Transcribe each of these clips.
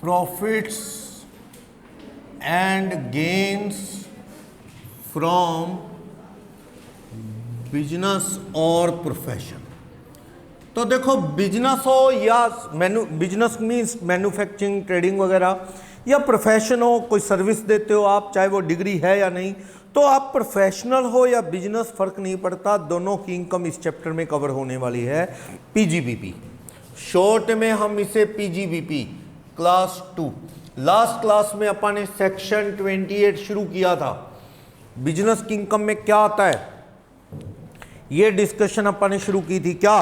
Profits and gains from business और profession. तो देखो बिजनेस हो या बिजनेस मीन्स मैन्युफैक्चरिंग ट्रेडिंग वगैरह, या प्रोफेशन हो कोई सर्विस देते हो आप, चाहे वो डिग्री है या नहीं, तो आप प्रोफेशनल हो या बिजनेस फर्क नहीं पड़ता, दोनों की इनकम इस चैप्टर में कवर होने वाली है। पीजीबीपी शॉर्ट में हम इसे पीजीबीपी क्लास 2, लास्ट क्लास में अपन ने सेक्शन 28 शुरू किया था। बिजनेस की इनकम में क्या आता है ये डिस्कशन अपन ने शुरू की थी। क्या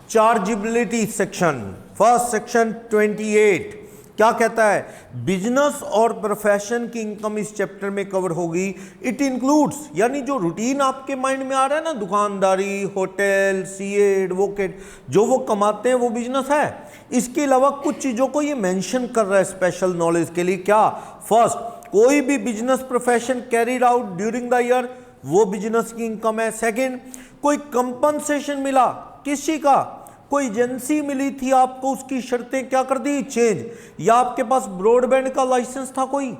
चार्जेबिलिटी सेक्शन, फर्स्ट सेक्शन 28 क्या कहता है, बिजनेस और प्रोफेशन की इनकम इस चैप्टर में कवर होगी। इट इंक्लूड्स, यानी जो रूटीन आपके माइंड में आ रहा है ना, दुकानदारी, होटल, सीए, एडवोकेट, जो वो कमाते हैं वो बिजनेस है। इसके अलावा कुछ चीज़ों को ये मेंशन कर रहा है स्पेशल नॉलेज के लिए। क्या, फर्स्ट, कोई भी business profession carried out during the year, वो बिजनेस की इनकम है। सेकेंड, कोई कंपनसेशन मिला किसी का, कोई एजेंसी मिली थी आपको, उसकी शर्तें क्या कर दी, चेंज, या आपके पास ब्रॉडबैंड का लाइसेंस था कोई,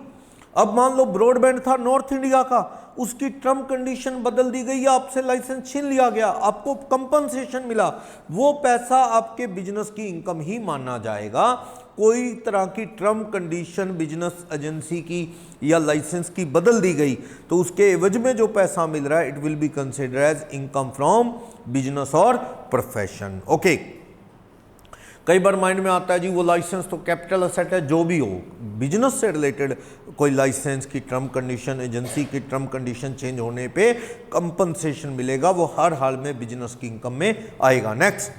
अब मान लो ब्रॉडबैंड था नॉर्थ इंडिया का, उसकी टर्म कंडीशन बदल दी गई या आपसे लाइसेंस छीन लिया गया, आपको कंपनसेशन मिला, वो पैसा आपके बिजनेस की इनकम ही माना जाएगा। कोई तरह की टर्म कंडीशन बिजनेस एजेंसी की या लाइसेंस की बदल दी गई तो उसके एवज में जो पैसा मिल रहा है it will be considered as income from business और प्रोफेशन। ओके, कई बार माइंड में आता है जी वो लाइसेंस तो कैपिटल असेट है, जो भी हो, बिजनेस से रिलेटेड कोई लाइसेंस की टर्म कंडीशन, एजेंसी की टर्म कंडीशन चेंज होने पे कंपनसेशन मिलेगा, वो हर हाल में बिजनेस की इनकम में आएगा। नेक्स्ट,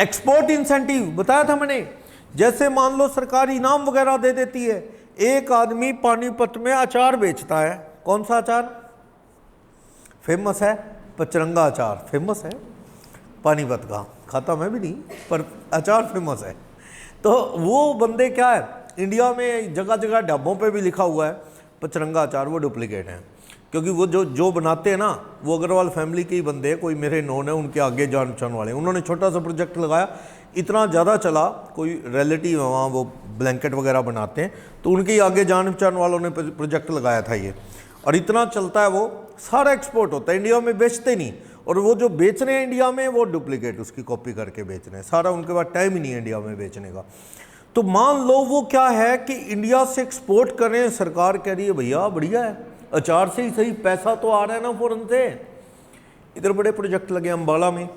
एक्सपोर्ट इंसेंटिव बताया था मैंने, जैसे मान लो सरकार इनाम वगैरह दे देती है। एक आदमी पानीपत में अचार बेचता है, कौन सा अचार फेमस है, पचरंगा अचार फेमस है पानीपत का, खाता मैं भी नहीं पर अचार फेमस है। तो वो बंदे क्या है, इंडिया में जगह जगह ढाबों पे भी लिखा हुआ है पचरंगा अचार, वो डुप्लीकेट है, क्योंकि वो जो बनाते हैं ना वो अग्रवाल फैमिली के ही बंदे हैं, कोई मेरे नोन है, उनके आगे जान पहचान वाले, उन्होंने छोटा सा प्रोजेक्ट लगाया, इतना ज़्यादा चला, कोई रिलेटिव है वहाँ वो ब्लैंकेट वगैरह बनाते हैं, तो उनके ही आगे जान पहचान वालों ने प्रोजेक्ट लगाया था ये, और इतना चलता है वो, सारा एक्सपोर्ट होता है, इंडिया में बेचते नहीं, और वो जो बेच रहे हैं इंडिया में वो डुप्लीकेट उसकी कॉपी करके बेच रहे हैं, सारा उनके पास टाइम ही नहीं है इंडिया में बेचने का। तो मान लो वो क्या है कि इंडिया से एक्सपोर्ट कर रहे हैं, सरकार कह रही है भैया बढ़िया है, अचार से ही सही पैसा तो आ रहा है ना फॉरन से। इधर बड़े प्रोजेक्ट लगे अम्बाला में,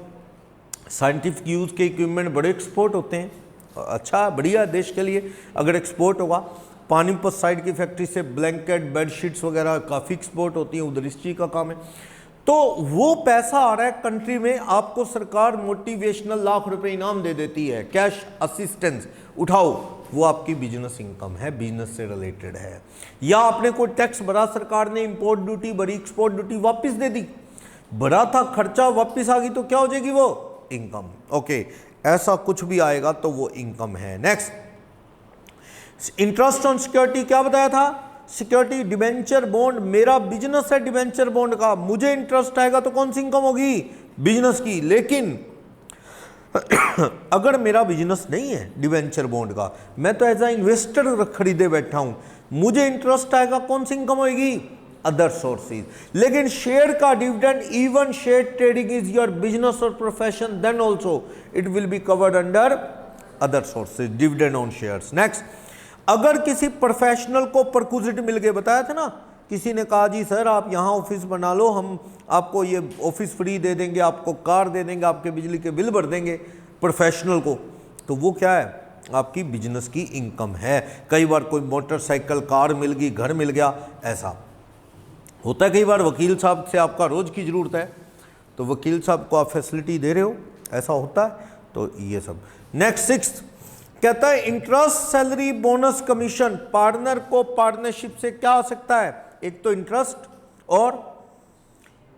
साइंटिफिक यूज़ के इक्विपमेंट बड़े एक्सपोर्ट होते हैं, अच्छा बढ़िया देश के लिए अगर एक्सपोर्ट होगा। पानीपत साइड की फैक्ट्री से ब्लैंकेट, बेडशीट्स वगैरह काफ़ी एक्सपोर्ट होती हैं, उधर इस चीज़ का काम है। तो वो पैसा आ रहा है कंट्री में, आपको सरकार मोटिवेशनल लाख रुपए इनाम दे देती है, कैश असिस्टेंस उठाओ, वो आपकी बिजनेस इनकम है, बिजनेस से रिलेटेड है। या आपने कोई टैक्स भरा, सरकार ने इंपोर्ट ड्यूटी भरी, एक्सपोर्ट ड्यूटी वापस दे दी, भरा था खर्चा वापस आ गई, तो क्या हो जाएगी वो इनकम। ओके, ऐसा कुछ भी आएगा तो वो इनकम है। नेक्स्ट, इंटरेस्ट ऑन सिक्योरिटी क्या बताया था, सिक्योरिटी डिबेंचर बॉन्ड, मेरा बिजनेस है डिबेंचर बॉन्ड का, मुझे इंटरेस्ट आएगा तो कौन सी इनकम होगी, बिजनेस की। लेकिन अगर मेरा बिजनेस नहीं है डिबेंचर बॉन्ड का, मैं तो एज अ इन्वेस्टर खरीदे बैठा हूं, मुझे इंटरेस्ट आएगा, कौन सी इनकम होगी, अदर सोर्सेज। लेकिन शेयर का dividend, even share trading is your business और profession, then also it will be covered under other sources, dividend on shares. Next, अगर किसी प्रोफेशनल को परक्विजिट मिल गए, बताया था ना, किसी ने कहा जी सर आप यहाँ ऑफिस बना लो, हम आपको ये ऑफिस फ्री दे देंगे, आपको कार दे देंगे, आपके बिजली के बिल भर देंगे प्रोफेशनल को, तो वो क्या है, आपकी बिजनेस की इनकम है। कई बार कोई मोटरसाइकिल, कार मिल गई, घर मिल गया, ऐसा होता है। कई बार वकील साहब से आपका रोज़ की ज़रूरत है, तो वकील साहब को आप फैसिलिटी दे रहे हो, ऐसा होता है। तो ये सब। नेक्स्ट, सिक्स्थ कहता है interest, salary, bonus, commission, partner को पार्टनरशिप से क्या आ सकता है, एक तो इंटरेस्ट और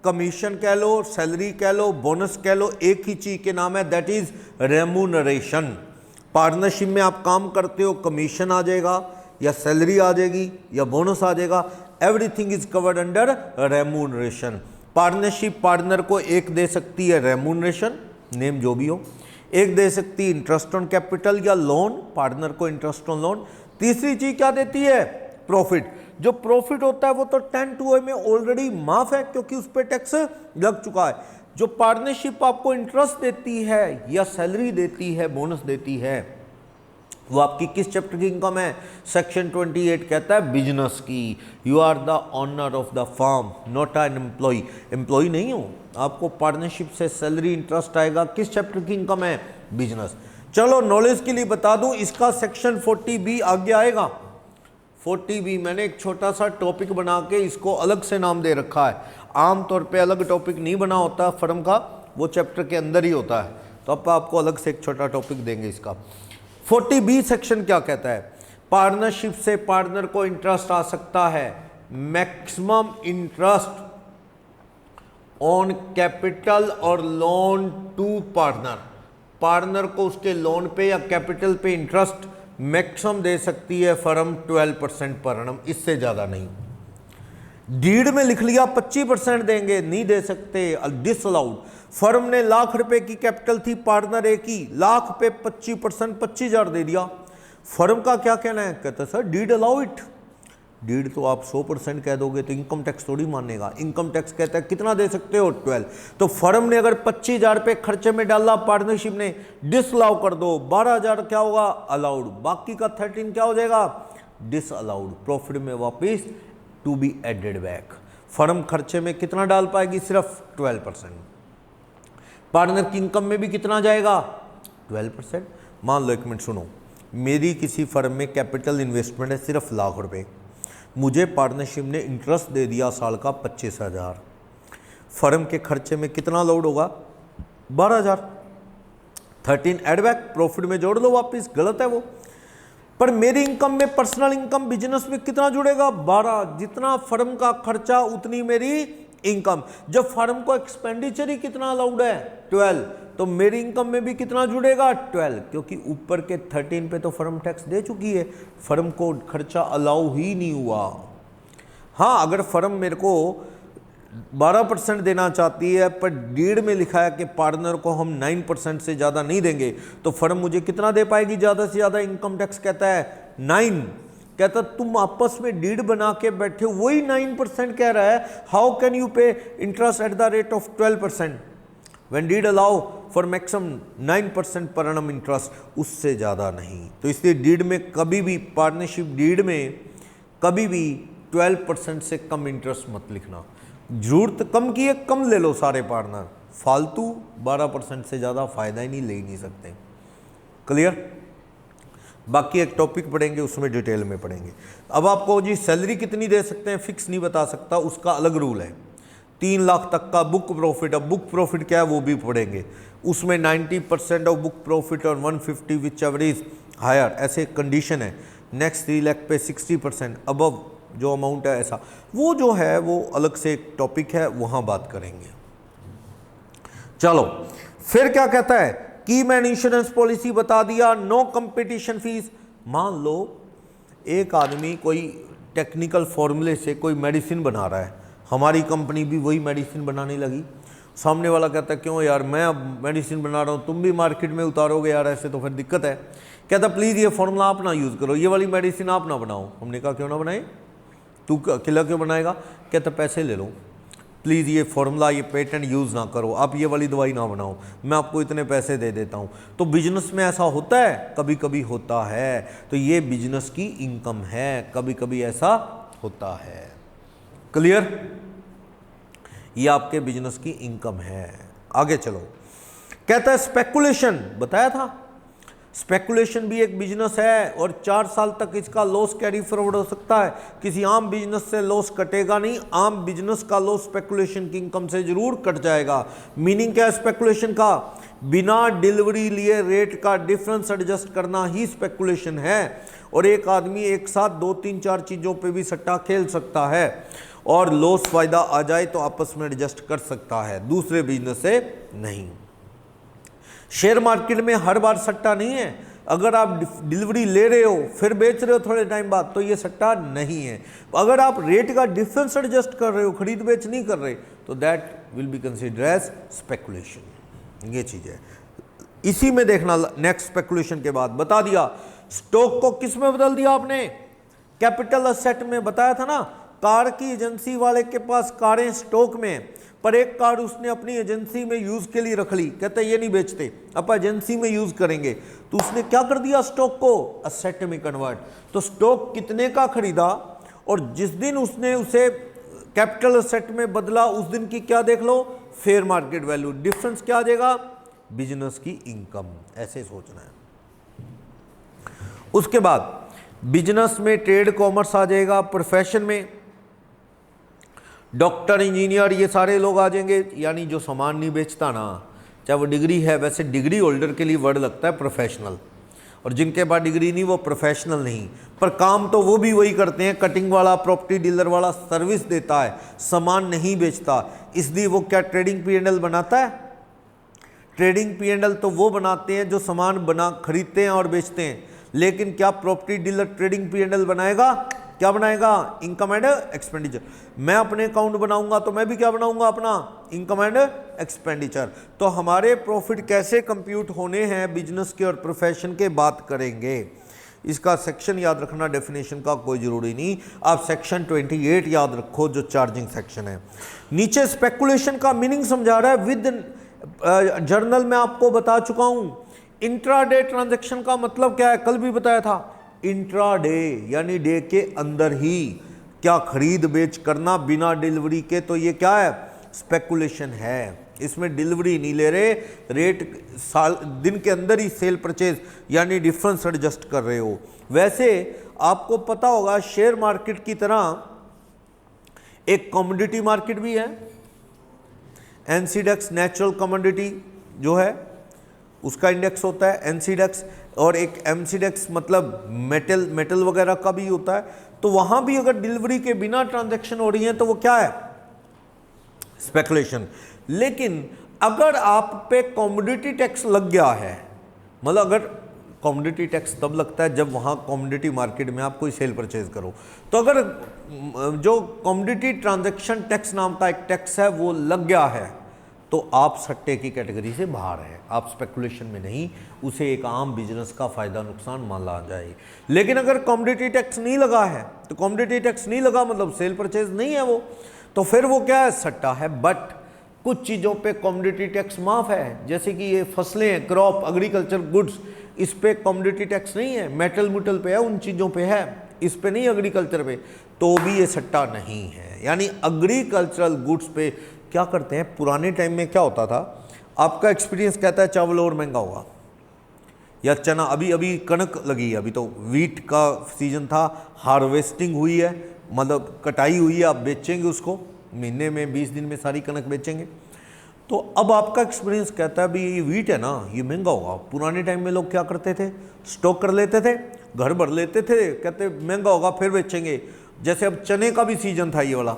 कमीशन कह लो, सैलरी कह लो, बोनस कह लो, एक ही चीज के नाम है, दैट इज रेम्यूनरेशन। पार्टनरशिप में आप काम करते हो, कमीशन आ जाएगा या सैलरी आ जाएगी या बोनस आ जाएगा, everything is covered under remuneration. Partnership partner को एक दे सकती है रेम्यूनरेशन, नेम जो भी हो, एक दे सकती है इंटरेस्ट ऑन कैपिटल या लोन, पार्टनर को इंटरेस्ट ऑन लोन। तीसरी चीज क्या देती है? प्रॉफिट। जो प्रॉफिट होता है वो तो 10(2) में ऑलरेडी माफ है क्योंकि उस पर टैक्स लग चुका है। जो पार्टनरशिप आपको इंटरेस्ट देती है या सैलरी देती है, बोनस देती है, वो आपकी किस चैप्टर की इनकम है? सेक्शन 28 कहता है बिजनेस की। You are the owner of the firm, not an employ. Employ नहीं हो, आपको पार्टनरशिप से सैलरी इंटरेस्ट आएगा। किस चैप्टर की इनकम है? बिजनेस। चलो नॉलेज के लिए बता दूं, इसका सेक्शन 40B आगे आएगा। 40B मैंने एक छोटा सा टॉपिक बना के इसको अलग से नाम दे रखा है। आमतौर पे अलग टॉपिक नहीं बना होता फर्म का, वो चैप्टर के अंदर ही होता है, तो अब आपको अलग से एक छोटा टॉपिक देंगे इसका। 40B सेक्शन क्या कहता है? पार्टनरशिप से पार्टनर को इंटरेस्ट आ सकता है, मैक्सिमम इंटरेस्ट ऑन कैपिटल और लोन टू पार्टनर। पार्टनर को उसके लोन पे या कैपिटल पे इंटरेस्ट मैक्सिमम दे सकती है फर्म 12% पर annum, इससे ज्यादा नहीं। डीड में लिख लिया 25% देंगे, नहीं दे सकते, डिसअलाउड। फर्म ने लाख रुपए की कैपिटल थी, पार्टनर एक ही, लाख पे 25%, 25,000 दे दिया। फर्म का क्या कहना है? कहता sir deed allow it. Deed तो आप 100% कह दोगे तो इनकम टैक्स थोड़ी मानेगा। इनकम टैक्स कहता है कितना दे सकते हो? 12। तो फर्म ने अगर 25,000 रुपये खर्चे में डाला, पार्टनरशिप ने डिसअलाउ कर दो, 12,000 क्या होगा? अलाउड। बाकी का 13 क्या हो जाएगा? डिसअलाउड। प्रॉफिट में वापिस to be added back. Firm खर्चे में कितना डाल पाएगी? सिर्फ 12%। पार्टनर की इनकम में भी कितना जाएगा? 12%। मान लो, एक मिनट सुनो, मेरी किसी फर्म में कैपिटल इन्वेस्टमेंट है सिर्फ लाख रुपए, मुझे पार्टनरशिप ने इंटरेस्ट दे दिया साल का 25,000। फर्म के खर्चे में कितना लोड होगा? 12,000। 13 एडबैक, प्रॉफिट में जोड़ लो वापस, गलत है वो। पर मेरी इनकम में, पर्सनल इनकम बिजनेस में कितना जुड़ेगा? 12। जितना फर्म का खर्चा उतनी मेरी इनकम। जब फर्म को एक्सपेंडिचर ही कितना अलाउड है? 12, तो मेरी इनकम में भी कितना जुड़ेगा? 12, क्योंकि ऊपर के 13 पे तो फर्म टैक्स दे चुकी है, फर्म को खर्चा अलाउ ही नहीं हुआ। हाँ, अगर फर्म मेरे को 12% देना चाहती है पर डीड में लिखा है कि पार्टनर को हम 9% से ज़्यादा नहीं देंगे, तो फर्म मुझे कितना दे पाएगी ज़्यादा से ज़्यादा? इनकम टैक्स कहता है 9। कहता तुम आपस में डीड बना के बैठे हो, वही 9% कह रहा है। हाउ कैन यू पे interest at the rate of 12% when did allow for maximum 9% पर annum इंटरेस्ट, उससे ज़्यादा नहीं। तो इसलिए डीड में कभी भी, पार्टनरशिप डीड में कभी भी 12% से कम इंटरेस्ट मत लिखना। जरूरत कम की है, कम ले लो सारे पार्टनर, फालतू 12% से ज़्यादा फ़ायदा ही नहीं, ले ही नहीं सकते। क्लियर? बाकी एक टॉपिक पढ़ेंगे, उसमें डिटेल में पढ़ेंगे। अब आपको जी सैलरी कितनी दे सकते हैं फिक्स नहीं बता सकता, उसका अलग रूल है। 3 लाख तक का बुक प्रॉफिट। अब बुक प्रॉफिट क्या है वो भी पढ़ेंगे, उसमें 90% ऑफ बुक प्रॉफिट और 150 विच एवर इज हायर, ऐसे कंडीशन है। नेक्स्ट 3 लाख पे 60% अबव जो अमाउंट है, ऐसा वो जो है वो अलग से एक टॉपिक है, वहाँ बात करेंगे। चलो फिर क्या कहता है? की मैन इंश्योरेंस पॉलिसी बता दिया, नो कंपटीशन फीस। मान लो एक आदमी कोई टेक्निकल फॉर्मूले से कोई मेडिसिन बना रहा है, हमारी कंपनी भी वही मेडिसिन बनाने लगी। सामने वाला कहता है क्यों यार, मैं अब मेडिसिन बना रहा हूँ, तुम भी मार्केट में उतारोगे यार, ऐसे तो फिर दिक्कत है। कहता प्लीज़ ये फॉर्मूला आप ना यूज़ करो, ये वाली मेडिसिन आप ना बनाओ। हमने कहा क्यों ना बनाए, तू अकेला क्यों बनाएगा? कहता पैसे ले लो, प्लीज़ ये फॉर्मूला, ये पेटेंट यूज़ ना करो, आप ये वाली दवाई ना बनाओ, मैं आपको इतने पैसे दे देता हूँ। तो बिजनेस में ऐसा होता है, कभी कभी होता है। तो ये बिजनेस की इनकम है, कभी कभी ऐसा होता है। क्लियर? ये आपके बिजनेस की इनकम है। आगे चलो, कहता है स्पेकुलेशन, बताया था स्पेकुलेशन भी एक बिजनेस है और 4 साल तक इसका लॉस कैरी फॉरवर्ड हो सकता है। किसी आम बिजनेस से लॉस कटेगा नहीं, आम बिजनेस का लॉस स्पेकुलेशन की इनकम से जरूर कट जाएगा। मीनिंग क्या है स्पेकुलेशन का? बिना डिलीवरी लिए रेट का डिफरेंस एडजस्ट करना ही स्पेकुलेशन है। और एक आदमी एक साथ 2, 3, 4 चीज़ों पे भी सट्टा खेल सकता है और लॉस फायदा आ जाए तो आपस में एडजस्ट कर सकता है, दूसरे बिजनेस से नहीं। शेयर मार्केट में हर बार सट्टा नहीं है। अगर आप डिलीवरी ले रहे हो फिर बेच रहे हो थोड़े टाइम बाद, तो ये सट्टा नहीं है। अगर आप रेट का डिफरेंस एडजस्ट कर रहे हो, खरीद बेच नहीं कर रहे, तो that will be considered as speculation. ये चीज़ है। इसी में देखना नेक्स्ट स्पेकुलेशन के बाद बता दिया। स्टॉक को किस में बदल दिया आपने, कैपिटल असेट में। बताया था ना, कार की एजेंसी वाले के पास कारें स्टॉक में, पर एक कार उसने अपनी एजेंसी में यूज के लिए रख ली, कहते ये नहीं बेचते, अब एजेंसी में यूज करेंगे, तो उसने क्या कर दिया, स्टॉक को असेट में कन्वर्ट। तो स्टॉक कितने का खरीदा और जिस दिन उसने उसे कैपिटल असेट में बदला उस दिन की क्या देख लो, फेयर मार्केट वैल्यू। डिफरेंस क्या आ जाएगा, बिजनेस की इनकम। ऐसे सोचना है। उसके बाद बिजनेस में ट्रेड कॉमर्स आ जाएगा, प्रोफेशन में डॉक्टर इंजीनियर ये सारे लोग आ जाएंगे, यानी जो सामान नहीं बेचता ना, चाहे वो डिग्री है, वैसे डिग्री होल्डर के लिए वर्ड लगता है प्रोफेशनल, और जिनके पास डिग्री नहीं वो प्रोफेशनल नहीं, पर काम तो वो भी वही करते हैं, कटिंग वाला, प्रॉपर्टी डीलर वाला सर्विस देता है, सामान नहीं बेचता। इसलिए वो क्या ट्रेडिंग P&L बनाता है, ट्रेडिंग P&L तो वो बनाते हैं जो सामान खरीदते हैं और बेचते हैं, लेकिन क्या प्रॉपर्टी डीलर ट्रेडिंग P&L बनाएगा, क्या बनाएगा, इनकम एंड एक्सपेंडिचर। मैं अपने अकाउंट बनाऊंगा तो मैं भी क्या बनाऊंगा, अपना इनकम एंड एक्सपेंडिचर। तो हमारे प्रॉफिट कैसे कंप्यूट होने हैं बिजनेस के और प्रोफेशन के बात करेंगे। इसका सेक्शन याद रखना, डेफिनेशन का कोई जरूरी नहीं, आप सेक्शन 28 याद रखो जो चार्जिंग सेक्शन है। नीचे स्पेकुलेशन का मीनिंग समझा रहा है विद जर्नल में आपको बता चुका हूं। इंट्राडे ट्रांजैक्शन का मतलब क्या है, कल भी बताया था, इंट्राडे यानी डे के अंदर ही क्या खरीद बेच करना बिना डिलीवरी के, तो ये क्या है, स्पेकुलेशन है। इसमें डिलीवरी नहीं ले रहे, रेट साल दिन के अंदर ही सेल परचेज यानी डिफरेंस एडजस्ट कर रहे हो। वैसे आपको पता होगा शेयर मार्केट की तरह एक कमोडिटी मार्केट भी है, एनसीडेक्स नेचुरल कमोडिटी जो है उसका इंडेक्स होता है एनसीडेक्स, और एक एमसीडेक्स मतलब मेटल वगैरह का भी होता है। तो वहां भी अगर डिलीवरी के बिना ट्रांजैक्शन हो रही है तो वो क्या है, स्पेकुलेशन। लेकिन अगर आप पे कमोडिटी टैक्स लग गया है, मतलब अगर कमोडिटी टैक्स तब लगता है जब वहाँ कमोडिटी मार्केट में आप कोई सेल परचेज करो, तो अगर जो कमोडिटी ट्रांजैक्शन टैक्स नाम का एक टैक्स है वो लग गया है तो आप सट्टे की कैटेगरी से बाहर है, आप स्पेकुलेशन में नहीं, उसे एक आम बिजनेस का फायदा नुकसान माना जाए। लेकिन अगर कमोडिटी टैक्स नहीं लगा है, तो कमोडिटी टैक्स नहीं लगा मतलब सेल परचेज नहीं है वो, तो फिर वो क्या है, सट्टा है। बट कुछ चीज़ों पे कमोडिटी टैक्स माफ है, जैसे कि ये फसलें हैं, क्रॉप, एग्रीकल्चर गुड्स, इस पे कमोडिटी टैक्स नहीं है, मेटल मुटल पे है, उन चीज़ों पे है, इस पे नहीं, एग्रीकल्चर पे, तो भी ये सट्टा नहीं है। यानी एग्रीकल्चरल गुड्स पे क्या करते हैं, पुराने टाइम में क्या होता था, आपका एक्सपीरियंस कहता है चावल और महंगा होगा या चना, अभी कणक लगी है, अभी तो वीट का सीजन था, हार्वेस्टिंग हुई है, मतलब कटाई हुई है, आप बेचेंगे उसको महीने में 20 दिन में सारी कणक बेचेंगे। तो अब आपका एक्सपीरियंस कहता है भी ये वीट है ना, ये महंगा होगा। पुराने टाइम में लोग क्या करते थे, स्टॉक कर लेते थे, घर भर लेते थे, कहते महंगा होगा फिर बेचेंगे। जैसे अब चने का भी सीजन था ये वाला,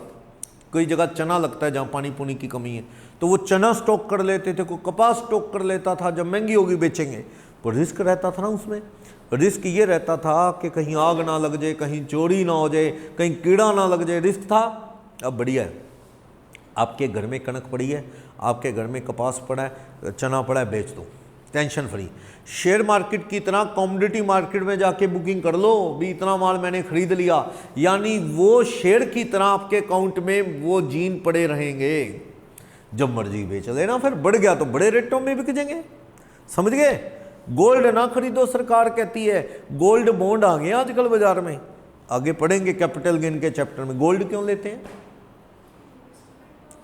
कई जगह चना लगता है जहाँ पानी पुनी की कमी है, तो वो चना स्टॉक कर लेते थे, कोई कपास स्टॉक कर लेता था, जब महंगी होगी बेचेंगे। पर रिस्क रहता था ना उसमें, रिस्क ये रहता था कि कहीं आग ना लग जाए, कहीं चोरी ना हो जाए, कहीं कीड़ा ना लग जाए, रिस्क था। अब बढ़िया है, आपके घर में कणक पड़ी है, आपके घर में कपास पड़ा है, चना पड़ा है, बेच दो, टेंशन फ्री। शेयर मार्केट की तरह कमोडिटी मार्केट में जाके बुकिंग कर लो भी, इतना माल मैंने खरीद लिया, यानी वो शेयर की तरह आपके अकाउंट में वो जीन पड़े रहेंगे, जब मर्जी बेच लेना, फिर बढ़ गया तो बड़े रेटों में बिक जाएंगे। समझ गए? गोल्ड ना खरीदो, सरकार कहती है, गोल्ड बॉन्ड आ गए आजकल बाजार में, आगे पढ़ेंगे कैपिटल गेन के चैप्टर में। गोल्ड क्यों लेते हैं?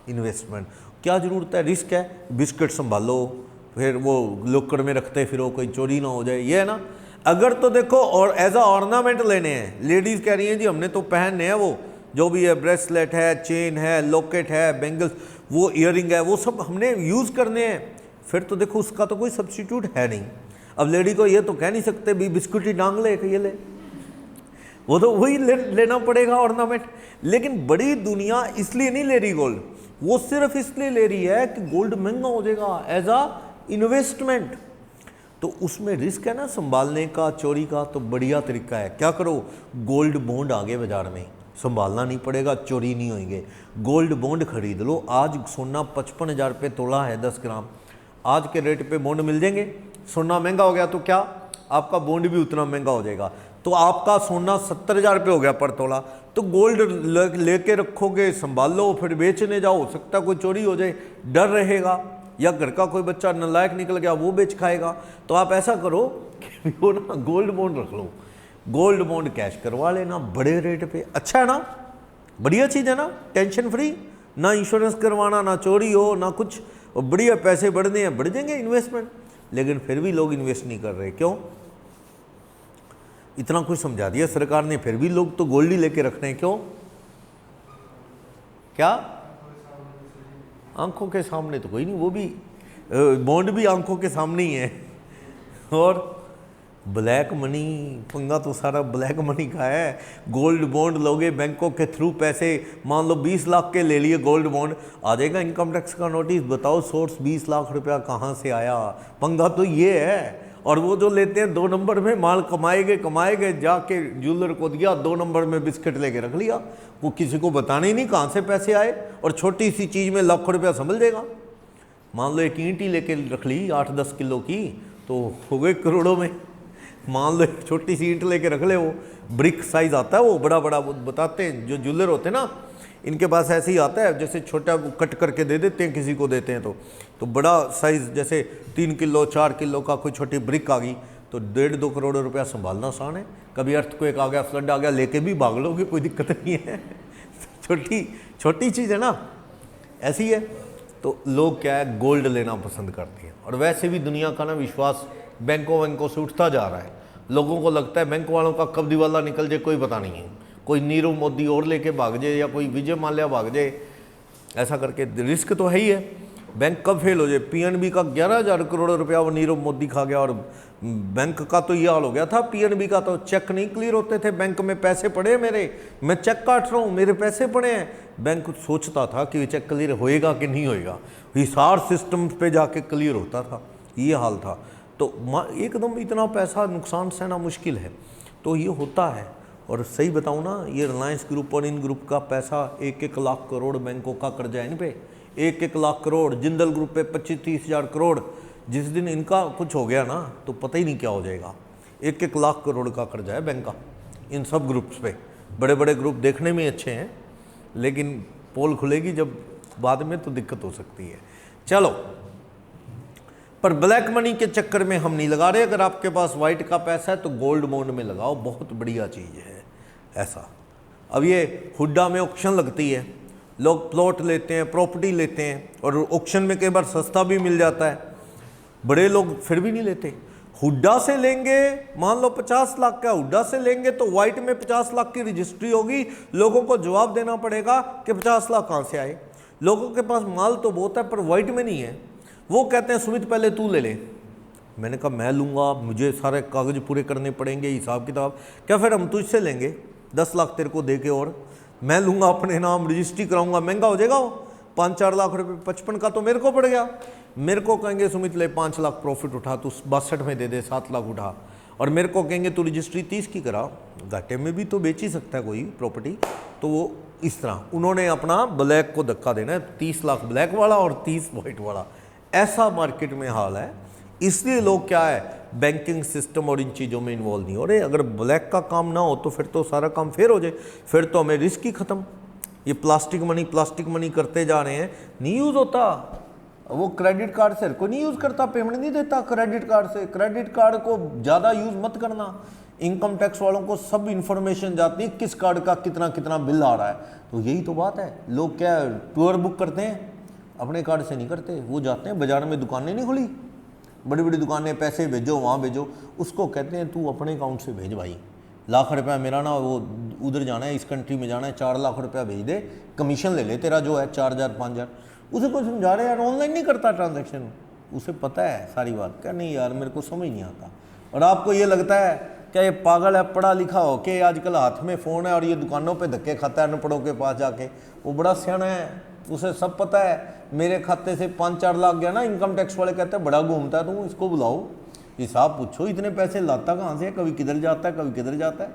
इन्वेस्टमेंट। क्या जरूरत है, रिस्क है, बिस्किट संभालो, फिर वो लॉकर में रखते फिरो, कोई चोरी ना हो जाए, ये है ना। अगर तो देखो और एज अ ऑर्नामेंट लेने हैं, लेडीज कह रही हैं जी हमने तो पहनने हैं, वो जो भी है, ब्रेसलेट है, चेन है, लॉकेट है, बैंगल्स, वो ईयरिंग है, वो सब हमने यूज करने हैं, फिर तो देखो उसका तो कोई सब्स्टिट्यूट है नहीं। अब लेडी को ये तो कह नहीं सकते भी बिस्कुट ही टांग ले, ये ले, वो तो वही लेना पड़ेगा ऑर्नामेंट। लेकिन बड़ी दुनिया इसलिए नहीं ले रही गोल्ड, वो सिर्फ इसलिए ले रही है कि गोल्ड महंगा हो जाएगा एज अ इन्वेस्टमेंट, तो उसमें रिस्क है ना संभालने का, चोरी का। तो बढ़िया तरीका है, क्या करो, गोल्ड बॉन्ड आगे बाजार में, संभालना नहीं पड़ेगा, चोरी नहीं होंगे, गोल्ड बॉन्ड खरीद लो। आज सोना 55,000 रुपये तोला है 10 ग्राम, आज के रेट पे बॉन्ड मिल जाएंगे, सोना महंगा हो गया तो क्या, आपका बॉन्ड भी उतना महंगा हो जाएगा। तो आपका सोना 70,000 रुपये हो गया पर तोला, तो गोल्ड लेके रखोगे, संभाल लो, फिर बेचने जाओ, हो सकता है कोई चोरी हो जाए, डर रहेगा, या घर का कोई बच्चा नालायक निकल गया वो बेच खाएगा। तो आप ऐसा करो कि वो ना गोल्ड बॉन्ड रख लो, गोल्ड बॉन्ड कैश करवा लेना बड़े रेट पे, अच्छा है ना, बढ़िया चीज़ है ना, टेंशन फ्री, ना इंश्योरेंस करवाना, ना चोरी हो, ना कुछ, बढ़िया पैसे बढ़ने हैं, बढ़ जाएंगे इन्वेस्टमेंट। लेकिन फिर भी लोग इन्वेस्ट नहीं कर रहे, क्यों? इतना कुछ समझा दिया सरकार ने, फिर भी लोग तो गोल्ड ही लेके रख रहे हैं, क्यों? क्या? आंखों के सामने तो कोई नहीं, वो भी बॉन्ड भी आंखों के सामने ही है। और ब्लैक मनी, पंगा तो सारा ब्लैक मनी का है। गोल्ड बॉन्ड लोगे बैंकों के थ्रू, पैसे मान लो 20 लाख के ले लिए गोल्ड बॉन्ड, आ जाएगा इनकम टैक्स का नोटिस, बताओ सोर्स 20 लाख रुपया कहाँ से आया, पंगा तो ये है। और वो जो लेते हैं 2 नंबर में माल, कमाएगे जाके ज्वेलर को दिया, 2 नंबर में बिस्किट लेके रख लिया, वो किसी को बताने ही नहीं कहाँ से पैसे आए, और छोटी सी चीज़ में लाखों रुपया संभल जाएगा। मान लो एक ईंट ही लेके रख ली 8-10 किलो की, तो हो गए करोड़ों में। मान लो एक छोटी सी ईंट लेके रख ले, वो ब्रिक साइज आता है, वो बड़ा बड़ा, वो बताते हैं जो ज्वेलर होते हैं ना, इनके पास ऐसे ही आता है, जैसे छोटा कट करके दे देते हैं, किसी को देते हैं तो बड़ा साइज़, जैसे 3 किलो 4 किलो का कोई छोटी ब्रिक आ गई, तो 1.5-2 करोड़ रुपया संभालना आसान है। कभी अर्थक्वेक आ गया, फ्लड आ गया, लेके भी भाग लोगे, कोई दिक्कत नहीं है। छोटी चीज़ है ना, ऐसी है। तो लोग क्या है, गोल्ड लेना पसंद करते हैं। और वैसे भी दुनिया का ना विश्वास बैंकों से उठता जा रहा है। लोगों को लगता है बैंक वालों का कब दिवाला निकल जाए कोई पता नहीं है, कोई नीरव मोदी और लेके भाग जाए, या कोई विजय माल्या भाग जाए, ऐसा करके रिस्क तो है ही है। बैंक कब फेल हो जाए, पीएनबी का 11,000 करोड़ रुपया वो नीरव मोदी खा गया, और बैंक का तो ये हाल हो गया था। पीएनबी का तो चेक नहीं क्लियर होते थे, बैंक में पैसे पड़े मेरे, मैं चेक काट रहा हूँ, मेरे पैसे पड़े हैं। बैंक सोचता था कि चेक क्लियर होएगा कि नहीं होएगा, हिसार सिस्टम पे जाके क्लियर होता था, ये हाल था। तो एकदम इतना पैसा नुकसान सहना मुश्किल है, तो ये होता है। और सही बताऊँ ना, ये रिलायंस ग्रुप और इन ग्रुप का पैसा 1-1 लाख करोड़ बैंकों का कर्जा है इन पे, 1-1 लाख करोड़। जिंदल ग्रुप पे 25-30 हज़ार करोड़। जिस दिन इनका कुछ हो गया ना, तो पता ही नहीं क्या हो जाएगा। 1-1 लाख करोड़ का कर्जा है बैंक का इन सब ग्रुप्स पे। बड़े बड़े ग्रुप देखने में अच्छे हैं, लेकिन पोल खुलेगी जब बाद में तो दिक्कत हो सकती है। चलो, पर ब्लैक मनी के चक्कर में हम नहीं लगा रहे। अगर आपके पास वाइट का पैसा है तो गोल्ड बॉन्ड में लगाओ, बहुत बढ़िया चीज़ है ऐसा। अब ये हुड्डा में ऑक्शन लगती है, लोग प्लॉट लेते हैं, प्रॉपर्टी लेते हैं, और ऑक्शन में कई बार सस्ता भी मिल जाता है, बड़े लोग फिर भी नहीं लेते। हुड्डा से लेंगे, मान लो 50 लाख का हुड्डा से लेंगे, तो वाइट में 50 लाख की रजिस्ट्री होगी, लोगों को जवाब देना पड़ेगा कि 50 लाख कहाँ से आए। लोगों के पास माल तो बहुत है पर वाइट में नहीं है। वो कहते हैं सुमित पहले तू ले ले। मैंने कहा मैं लूँगा, मुझे सारे कागज़ पूरे करने पड़ेंगे, हिसाब किताब। क्या फिर हम तुझसे लेंगे 10 लाख तेरे को दे के, और मैं लूँगा अपने नाम, रजिस्ट्री कराऊँगा, महंगा हो जाएगा वो 5-4 लाख रुपये। 55 का तो मेरे को पड़ गया। मेरे को कहेंगे सुमित ले 5 लाख प्रॉफिट उठा, तू 62 में दे दे, 7 लाख उठा। और मेरे को कहेंगे तू रजिस्ट्री 30 की करा, घाटे में भी तो बेच ही सकता है कोई प्रॉपर्टी। तो वो इस तरह उन्होंने अपना ब्लैक को धक्का देना है, 30 लाख ब्लैक वाला और 30 वाइट वाला, ऐसा मार्केट में हाल है। इसलिए लोग क्या है, बैंकिंग सिस्टम और इन चीज़ों में इन्वॉल्व नहीं हो रहे। अगर ब्लैक का काम ना हो तो फिर तो सारा काम फेल हो जाए, फिर तो हमें रिस्क ही ख़त्म। ये प्लास्टिक मनी करते जा रहे हैं, नहीं यूज़ होता। वो क्रेडिट कार्ड से कोई नहीं यूज़ करता, पेमेंट नहीं देता क्रेडिट कार्ड से। क्रेडिट कार्ड को ज़्यादा यूज़ मत करना। इनकम टैक्स वालों को सब इन्फॉर्मेशन जाती है किस कार्ड का कितना कितना बिल आ रहा है। तो यही तो बात है, लोग क्या टूर बुक करते हैं, अपने कार्ड से नहीं करते। वो जाते हैं बाजार में, दुकानें नहीं खुली, बड़ी बड़ी दुकानें, पैसे भेजो वहाँ भेजो, उसको कहते हैं तू अपने अकाउंट से भेज भाई, लाख रुपया मेरा ना वो उधर जाना है, इस कंट्री में जाना है, 4 लाख रुपया भेज दे, कमीशन ले ले तेरा जो है 4,000-5,000। उसे कुछ समझा रहे यार, ऑनलाइन नहीं करता ट्रांजैक्शन, उसे पता है सारी बात। क्या नहीं यार मेरे को समझ नहीं आता। और आपको ये लगता है क्या ये पागल है, पढ़ा लिखा हो के आजकल हाथ में फ़ोन है और ये दुकानों पे धक्के खाता है अनपढ़ों के पास जाके। वो बड़ा सियाना है, उसे सब पता है। मेरे खाते से 5-4 लाख गया ना, इनकम टैक्स वाले कहते हैं बड़ा घूमता है तू, इसको बुलाओ हिसाब पूछो, इतने पैसे लाता कहाँ से, कभी किधर जाता है कभी किधर जाता है।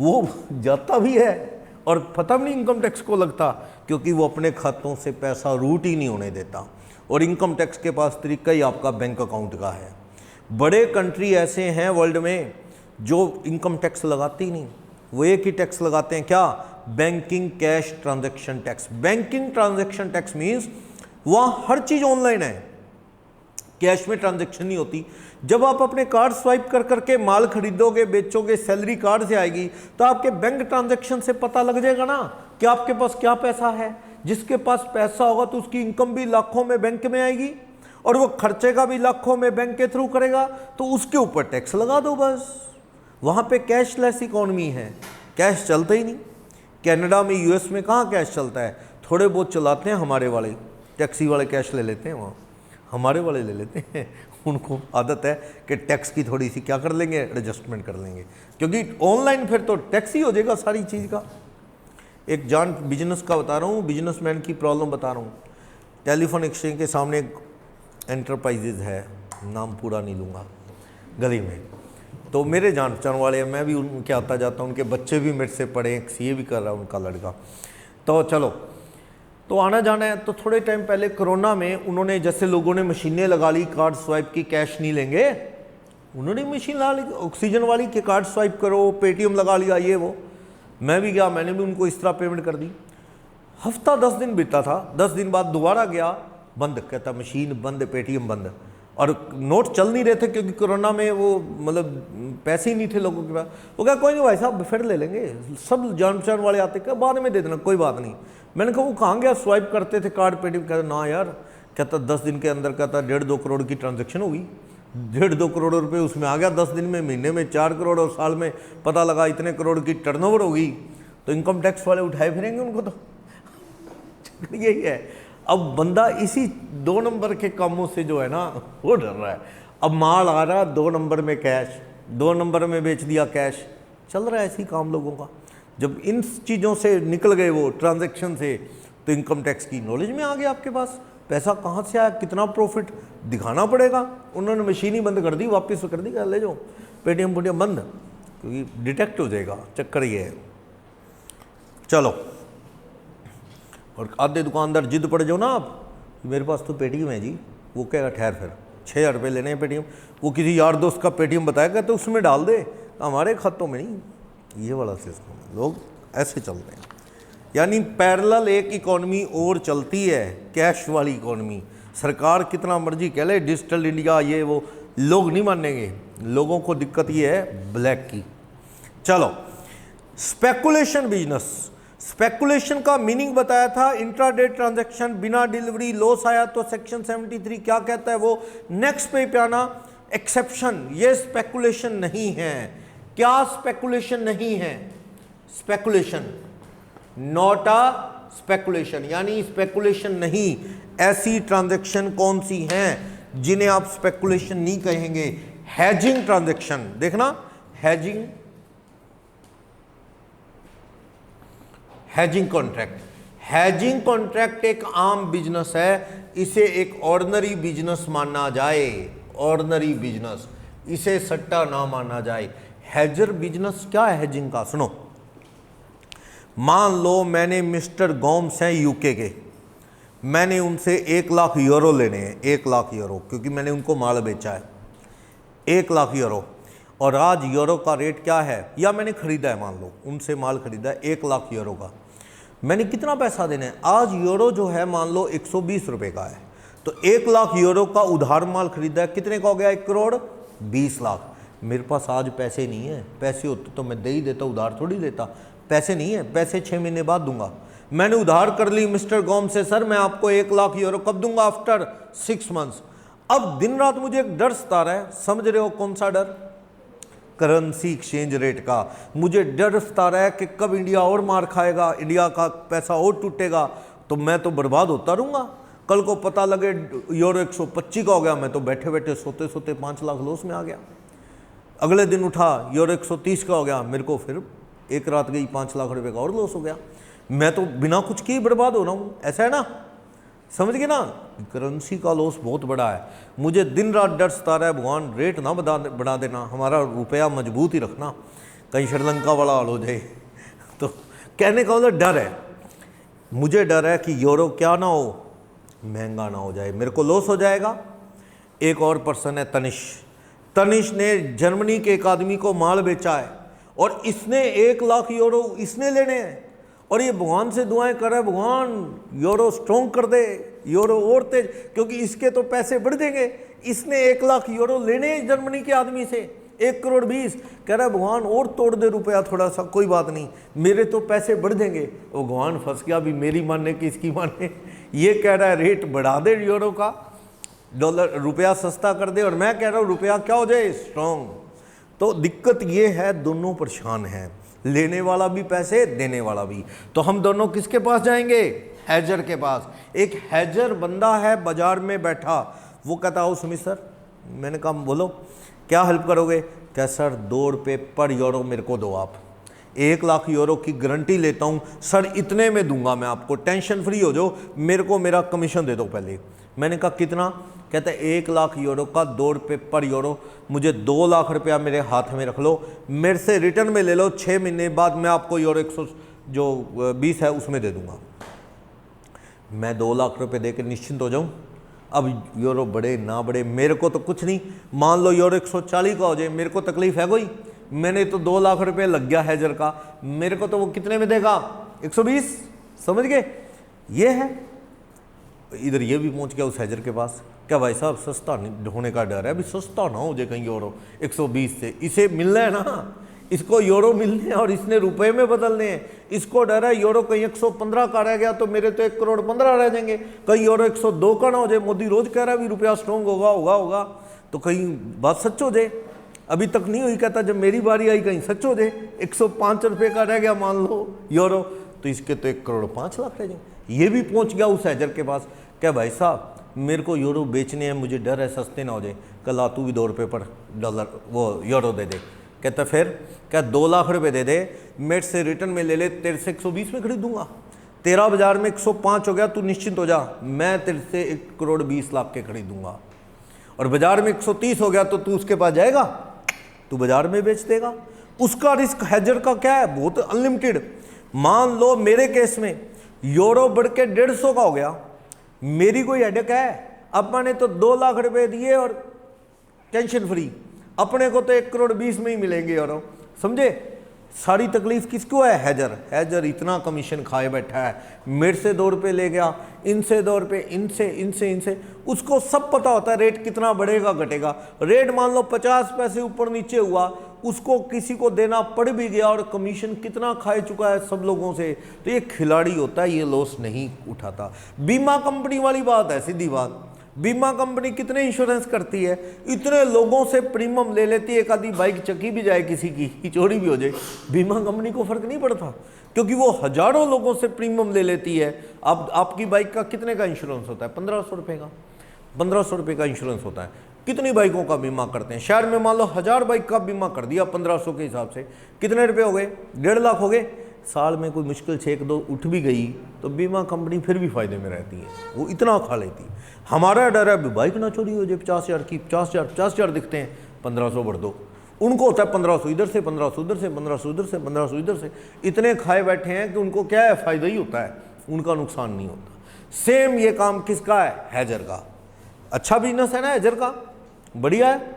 वो जाता भी है और पता भी नहीं इनकम टैक्स को लगता, क्योंकि वो अपने खातों से पैसा रूट ही नहीं होने देता। और इनकम टैक्स के पास तरीका ही आपका बैंक अकाउंट का है। बड़े कंट्री ऐसे हैं वर्ल्ड में जो इनकम टैक्स लगाते ही नहीं, वो एक ही टैक्स लगाते हैं, क्या? Banking cash transaction tax. Banking transaction tax means वहाँ हर चीज़ ऑनलाइन है, कैश में ट्रांजैक्शन नहीं होती। जब आप अपने कार्ड स्वाइप कर करके माल खरीदोगे, बेचोगे, सैलरी कार्ड से आएगी, तो आपके बैंक ट्रांजैक्शन से पता लग जाएगा ना कि आपके पास क्या पैसा है। जिसके पास पैसा होगा तो उसकी इनकम भी लाखों में बैंक में आएगी और वो खर्चे का भी लाखों में बैंक के थ्रू करेगा, तो उसके ऊपर टैक्स लगा दो बस। वहाँ पे कैशलेस इकोनॉमी है, कैश चलता ही नहीं। कनाडा में, यूएस में कहाँ कैश चलता है? थोड़े बहुत चलाते हैं हमारे वाले, टैक्सी वाले कैश ले लेते हैं, वहाँ हमारे वाले ले लेते हैं। उनको आदत है कि टैक्स की थोड़ी सी क्या कर लेंगे, एडजस्टमेंट कर लेंगे, क्योंकि ऑनलाइन फिर तो टैक्स ही हो जाएगा सारी चीज़ का। एक जान बिजनेस का बता रहा हूँ, बिजनेसमैन की प्रॉब्लम बता रहा हूँ। टेलीफोन एक्सचेंज के सामने एक एंटरप्राइजेज है, नाम पूरा नहीं लूँगा, गली में, तो मेरे जान पहचान वाले हैं, मैं भी उनके आता जाता हूँ, उनके बच्चे भी मेरे से पढ़े, एक सीए भी कर रहा है उनका लड़का। तो चलो, तो आना जाना है। तो थोड़े टाइम पहले कोरोना में उन्होंने, जैसे लोगों ने मशीनें लगा ली, कार्ड स्वाइप की, कैश नहीं लेंगे, उन्होंने मशीन लगा ली ऑक्सीजन वाली कि कार्ड स्वाइप करो, पेटीएम लगा लिया, ये वो। मैं भी गया, मैंने भी उनको इस तरह पेमेंट कर दी। हफ्ता 10 दिन बीता था, 10 दिन बाद दोबारा गया, बंद, कहता मशीन बंद, पेटीएम बंद, और नोट चल नहीं रहे थे क्योंकि कोरोना में वो मतलब पैसे ही नहीं थे लोगों के पास। वो कहा कोई नहीं भाई साहब फिर ले लेंगे, सब जान पहचान वाले आते, क्या बाद में दे देना, कोई बात नहीं। मैंने कहा वो कहाँ गया, स्वाइप करते थे कार्ड, पेटीएम। कहता ना यार, कहता 10 दिन के अंदर, कहता 1.5-2 करोड़ की ट्रांजेक्शन होगी, 1.5-2 करोड़ रुपये उसमें आ गया 10 दिन में, महीने में 4 करोड़, और साल में पता लगा इतने करोड़ की टर्नओवर होगी, तो इनकम टैक्स वाले उठाए फिरेंगे उनको। तो यही है। अब बंदा इसी 2 नंबर के कामों से जो है ना वो डर रहा है। अब माल आ रहा 2 नंबर में कैश, 2 नंबर में बेच दिया कैश, चल रहा है ऐसी काम लोगों का। जब इन चीज़ों से निकल गए वो ट्रांजैक्शन से, तो इनकम टैक्स की नॉलेज में आ गया आपके पास, पैसा कहाँ से आया, कितना प्रॉफिट दिखाना पड़ेगा। उन्होंने मशीन ही बंद कर दी, वापस कर दी, ले जाओ पेटीएम पेटीएम बंद, क्योंकि डिटेक्ट हो जाएगा। चक्कर ये है। चलो, और आधे दुकानदार जिद पड़ जाओ ना आप, मेरे पास तो पेटीएम है जी, वो कहेगा ठहर, फिर 6,000 रुपये लेने हैं पेटीएम, वो किसी यार दोस्त का पेटीएम बताएगा तो उसमें डाल दे, हमारे खातों में नहीं। ये वाला सिस्टम है, लोग ऐसे चलते हैं। यानी पैरेलल एक इकॉनमी और चलती है, कैश वाली इकॉनमी। सरकार कितना मर्जी कह ले डिजिटल इंडिया ये वो, लोग नहीं मानेंगे। लोगों को दिक्कत ये है ब्लैक की। चलो, स्पेकुलेशन बिजनेस। स्पेकुलेशन का मीनिंग बताया था, इंट्राडे ट्रांजैक्शन, बिना डिलीवरी, लॉस आया तो सेक्शन 73 क्या कहता है वो, नेक्स्ट पे आना, एक्सेप्शन। ये स्पेकुलेशन नहीं है। क्या स्पेकुलेशन नहीं है? स्पेकुलेशन नॉट अ स्पेकुलेशन, यानी स्पेकुलेशन नहीं। ऐसी ट्रांजैक्शन कौन सी हैं जिन्हें आप स्पेकुलेशन नहीं कहेंगे? हेजिंग ट्रांजैक्शन, देखना, हेजिंग कॉन्ट्रैक्ट। हेजिंग कॉन्ट्रैक्ट एक आम बिजनेस है, इसे एक ऑर्डिनरी बिजनेस माना जाए, ऑर्डिनरी बिजनेस, इसे सट्टा ना माना जाए। हेजर बिजनेस क्या है हेजिंग का? सुनो, मान लो मैंने मिस्टर गोम्स हैं यूके के, मैंने उनसे 1 लाख यूरो लेने हैं, 1 लाख यूरो, क्योंकि मैंने उनको माल बेचा है 1 लाख यूरो, और आज यूरो का रेट क्या है, या मैंने खरीदा है, मान लो उनसे माल खरीदा है 1 लाख यूरो का, मैंने कितना पैसा देना है? आज यूरो जो है मान लो 120 रुपये का है, तो 1 लाख यूरो का उधार माल खरीदा है, कितने का हो गया? 1 करोड़ 20 लाख। मेरे पास आज पैसे नहीं है, पैसे होते तो मैं दे ही देता, उधार थोड़ी देता। पैसे नहीं है, पैसे 6 महीने बाद दूंगा। मैंने उधार कर ली मिस्टर गोम से, सर मैं आपको 1 लाख यूरो कब दूंगा? After 6 months. अब दिन रात मुझे एक डर सता रहा है, समझ रहे हो कौन सा डर? करेंसी एक्सचेंज रेट का। मुझे डर सता रहा है कि कब इंडिया और मार खाएगा, इंडिया का पैसा और टूटेगा, तो मैं तो बर्बाद होता रहूँगा। कल को पता लगे यूरो 125 का हो गया, मैं तो बैठे बैठे सोते सोते 5 लाख लॉस में आ गया। अगले दिन उठा यूरो 130 का हो गया, मेरे को फिर एक रात गई 5 लाख रुपए का और लॉस हो गया। मैं तो बिना कुछ किए बर्बाद हो रहा हूँ, ऐसा है ना? समझ गए ना? करेंसी का लॉस बहुत बड़ा है। मुझे दिन रात डर सता रहा है, भगवान रेट ना बढ़ा देना, हमारा रुपया मजबूत ही रखना, कहीं श्रीलंका वाला हाल हो जाए। तो कहने का मतलब डर है, मुझे डर है कि यूरो क्या ना हो, महंगा ना हो जाए, मेरे को लॉस हो जाएगा। एक और पर्सन है तनिष, तनिष ने जर्मनी के एक आदमी को माल बेचा है और इसने 1 लाख यूरो इसने लेने हैं, और ये भगवान से दुआएं कर रहा है, भगवान यूरो स्ट्रॉन्ग कर दे, यूरो और तेज, क्योंकि इसके तो पैसे बढ़ जाएंगे। इसने 1 लाख यूरो लेने हैं जर्मनी के आदमी से, 1 करोड़ 20, कह रहा है भगवान और तोड़ दे रुपया थोड़ा सा, कोई बात नहीं, मेरे तो पैसे बढ़ जाएंगे। वो भगवान फंस गया, अभी मेरी मानने की इसकी मानने। ये कह रहा है रेट बढ़ा दे यूरो का, डॉलर रुपया सस्ता कर दे, और मैं कह रहा हूँ रुपया क्या हो जाए, स्ट्रॉन्ग। तो दिक्कत ये है, दोनों परेशान हैं, लेने वाला भी पैसे, देने वाला भी। तो हम दोनों किसके पास जाएंगे, हैजर के पास। एक हैजर बंदा है बाजार में बैठा, वो कहता हो सुमित सर, मैंने कहा बोलो क्या हेल्प करोगे, क्या सर 2 रुपये पर यूरो मेरे को दो, आप 1 लाख यूरो की गारंटी लेता हूँ सर, इतने में दूंगा मैं आपको, टेंशन फ्री हो जाओ, मेरे को मेरा कमीशन दे दो पहले। मैंने कहा कितना, कहता है 1 लाख यूरो का 2 रुपये पर यूरो, मुझे 2 लाख रुपया मेरे हाथ में रख लो, मेरे से रिटर्न में ले लो, 6 महीने बाद मैं आपको यूरो 120 है उसमें दे दूंगा। मैं 2 लाख रुपए दे के निश्चिंत हो जाऊं। अब यूरो बढ़े ना बढ़े मेरे को तो कुछ नहीं, मान लो यूरो 140 का हो जाए, मेरे को तकलीफ है कोई, मैंने तो 2 लाख रुपए लग गया हैजर का, मेरे को तो वो कितने में देगा, 120, समझ गए। ये है, इधर ये भी पहुंच गया उस हैजर के पास, क्या भाई साहब सस्ता नहीं होने का डर है, अभी सस्ता ना हो जाए कहीं यूरो 120 से, इसे मिलना है ना, इसको यूरो मिलने हैं और इसने रुपए में बदलने हैं, इसको डर है यूरो कहीं 115 का रह गया तो मेरे तो 1 करोड़ 15 रह जाएंगे, कहीं यूरो 102 का ना हो जाए, मोदी रोज कह रहा है भी रुपया स्ट्रॉन्ग होगा होगा होगा, तो कहीं बात सच हो जाए, अभी तक नहीं हुई, कहता जब मेरी बारी आई कहीं सच हो जाए, 105 रुपये का रह गया मान लो यूरो, तो इसके तो 1 करोड़ 5 लाख रह जाएंगे। ये भी पहुंच गया उस हैजर के पास, क्या भाई साहब मेरे को यूरो बेचने हैं, मुझे डर है सस्ते ना हो जाए, कल आ तू भी 2 रुपये पर डॉलर वो यूरो दे दे, कहता फिर क्या 2 लाख रुपए दे दे, मेरे से रिटर्न में ले ले, तेरे से 120 में खरीदूंगा, तेरा बाजार में 105 हो गया, तू निश्चिंत हो जा, मैं तेरे से 1 करोड़ 20 लाख के खरीदूंगा, और बाजार में 130 हो गया तो तू उसके पास जाएगा, तू बाजार में बेच देगा। उसका रिस्क हैजर का क्या है, बहुत अनलिमिटेड। मान लो मेरे केस में यूरो बढ़ के 150 का हो गया, मेरी कोई हेडेक है, अपने तो 2 लाख रुपए दिए और टेंशन फ्री, अपने को तो 1 करोड़ 20 में ही मिलेंगे यूरो, समझे। सारी तकलीफ किसको है, हैजर। हैजर इतना कमीशन खाए बैठा है, मेरे से 2 रुपये ले गया, इनसे 2 रुपये, इनसे इनसे इनसे, उसको सब पता होता है रेट कितना बढ़ेगा घटेगा, रेट मान लो 50 पैसे ऊपर नीचे हुआ, उसको किसी को देना पड़ भी गया और कमीशन कितना खाए चुका है सब लोगों से, तो ये खिलाड़ी होता है, ये लॉस नहीं उठाता। बीमा कंपनी वाली बात है, सीधी बात, बीमा कंपनी कितने इंश्योरेंस करती है, इतने लोगों से प्रीमियम ले लेती है, एक आधी बाइक चकी भी जाए किसी की चोरी भी हो जाए, बीमा कंपनी को फर्क नहीं पड़ता, क्योंकि वो हजारों लोगों से प्रीमियम ले लेती है। अब आपकी बाइक का कितने का इंश्योरेंस होता है, 1500 रुपये का, 1500 रुपये का इंश्योरेंस होता है। कितनी बाइकों का बीमा करते हैं, शहर में मान लो 1000 बाइक का बीमा कर दिया 1500 के हिसाब से, कितने रुपए हो गए, 1.5 लाख हो गए। साल में कोई मुश्किल 6-2 उठ भी गई तो बीमा कंपनी फिर भी फायदे में रहती है, वो इतना खा लेती है। हमारा डर है बाइक ना चोरी हो जाए, 50,000 की 50,000 दिखते हैं, 1500 बढ़ दो, उनको होता है 1500 इधर से, 1500 उधर से, 1500 उधर से, 1500 इधर से, इतने खाए बैठे हैं कि उनको क्या है, फायदा ही होता है, उनका नुकसान नहीं होता। सेम ये काम किसका है, हैजर का। अच्छा बिजनेस है ना हैजर का, बढ़िया है।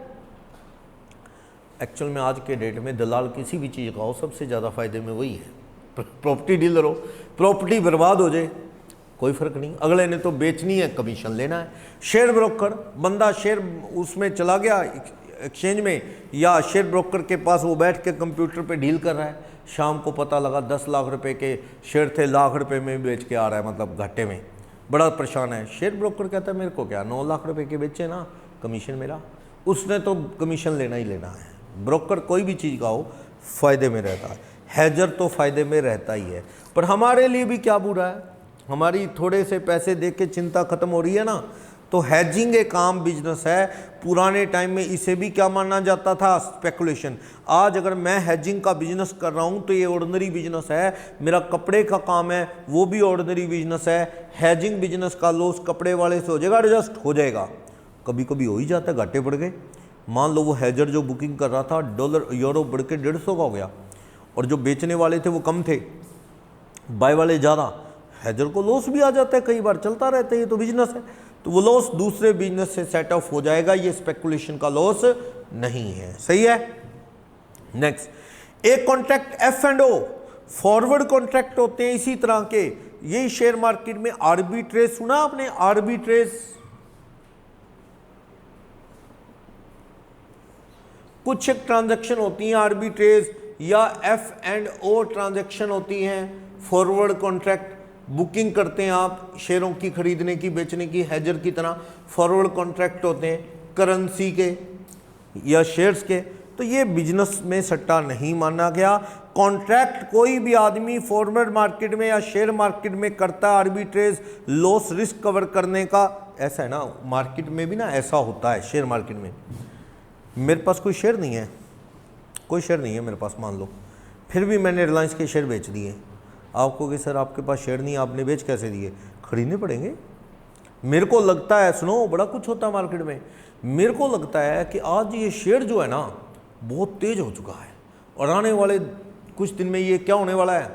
एक्चुअल में आज के डेट में दलाल किसी भी चीज़ का हो, सबसे ज़्यादा फायदे में वही है। प्रॉपर्टी डीलर हो, प्रॉपर्टी बर्बाद हो जाए कोई फर्क नहीं, अगले ने तो बेचनी है, कमीशन लेना है। शेयर ब्रोकर, बंदा शेयर उसमें चला गया एक्सचेंज में, या शेयर ब्रोकर के पास वो बैठ के कंप्यूटर पे डील कर रहा है, शाम को पता लगा 10 लाख रुपए के शेयर थे, लाख रुपए में बेच के आ रहा है, मतलब घाटे में, बड़ा परेशान है। शेयर ब्रोकर कहता है मेरे को क्या, 9 लाख रुपए के बेचे ना, कमीशन मेरा, उसने तो कमीशन लेना ही लेना है। ब्रोकर कोई भी चीज़ का हो फायदे में रहता है, हैजर तो फायदे में रहता ही है। पर हमारे लिए भी क्या बुरा है, हमारी थोड़े से पैसे देख के चिंता खत्म हो रही है ना, तो हैजिंग एक आम बिजनेस है। पुराने टाइम में इसे भी क्या माना जाता था, स्पेकुलेशन। आज अगर मैं हैजिंग का बिजनेस कर रहा हूँ तो ये ऑर्डिनरी बिजनेस है, मेरा कपड़े का काम है वो भी ऑर्डिनरी बिजनेस है। हैजिंग बिजनेस का लॉस कपड़े वाले से हो जाएगा, एडजस्ट हो जाएगा, कभी कभी हो ही जाता है, घाटे पड़ गए। मान लो वो हैजर जो बुकिंग कर रहा था, डॉलर यूरो बढ़ के 150 का हो गया, और जो बेचने वाले थे वो कम थे, बाय वाले ज़्यादा, हैजर को लॉस भी आ जाता है, कई बार चलता रहता है, ये तो बिजनेस है। तो वो लॉस दूसरे बिजनेस से सेट ऑफ हो जाएगा, ये स्पेकुलेशन का लॉस नहीं है। सही है। नेक्स्ट, एक contract F and O forward contract होते हैं इसी तरह के, यही शेयर मार्केट में आर्बिट्रेज सुना आपने, आर्बिट्रेज कुछ एक ट्रांजैक्शन होती हैं आर्बिट्रेज या एफ एंड ओ ट्रांजैक्शन होती हैं, फॉरवर्ड कॉन्ट्रैक्ट बुकिंग करते हैं आप शेयरों की खरीदने की बेचने की, हेजर की तरह फॉरवर्ड कॉन्ट्रैक्ट होते हैं करेंसी के या शेयर्स के। तो ये बिजनेस में सट्टा नहीं माना गया। कॉन्ट्रैक्ट कोई भी आदमी फॉरवर्ड मार्केट में या शेयर मार्केट में करता है आर्बिट्रेज लॉस रिस्क कवर करने का। ऐसा है ना, मार्केट में भी ना ऐसा होता है, शेयर मार्केट में मेरे पास कोई शेयर नहीं है, कोई शेयर नहीं है मेरे पास मान लो, फिर भी मैंने रिलायंस के शेयर बेच दिए। आप कहोगे सर आपके पास शेयर नहीं है, आपने बेच कैसे दिए? खरीदने पड़ेंगे। मेरे को लगता है, सुनो बड़ा कुछ होता है मार्केट में, मेरे को लगता है कि आज ये शेयर जो है ना बहुत तेज हो चुका है और आने वाले कुछ दिन में ये क्या होने वाला है,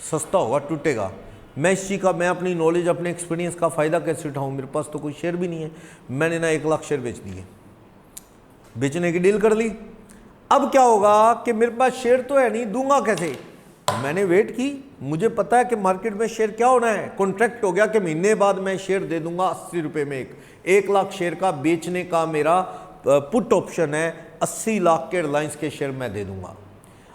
सस्ता होगा, टूटेगा। मैं इस चीज़ का, मैं अपनी नॉलेज अपने एक्सपीरियंस का फ़ायदा कैसे उठाऊँ? मेरे पास तो कोई शेयर भी नहीं है, मैंने ना 1 लाख शेयर बेच दिए, बेचने की डील कर ली। अब क्या होगा कि मेरे पास शेयर तो है नहीं, दूंगा कैसे? मैंने वेट की, मुझे पता है कि मार्केट में शेयर क्या होना है, कॉन्ट्रैक्ट हो गया कि महीने बाद मैं शेयर दे दूंगा 80 रुपये में 1 लाख शेयर का बेचने का मेरा पुट ऑप्शन है, 80 लाख के रिलायंस के शेयर मैं दे दूंगा।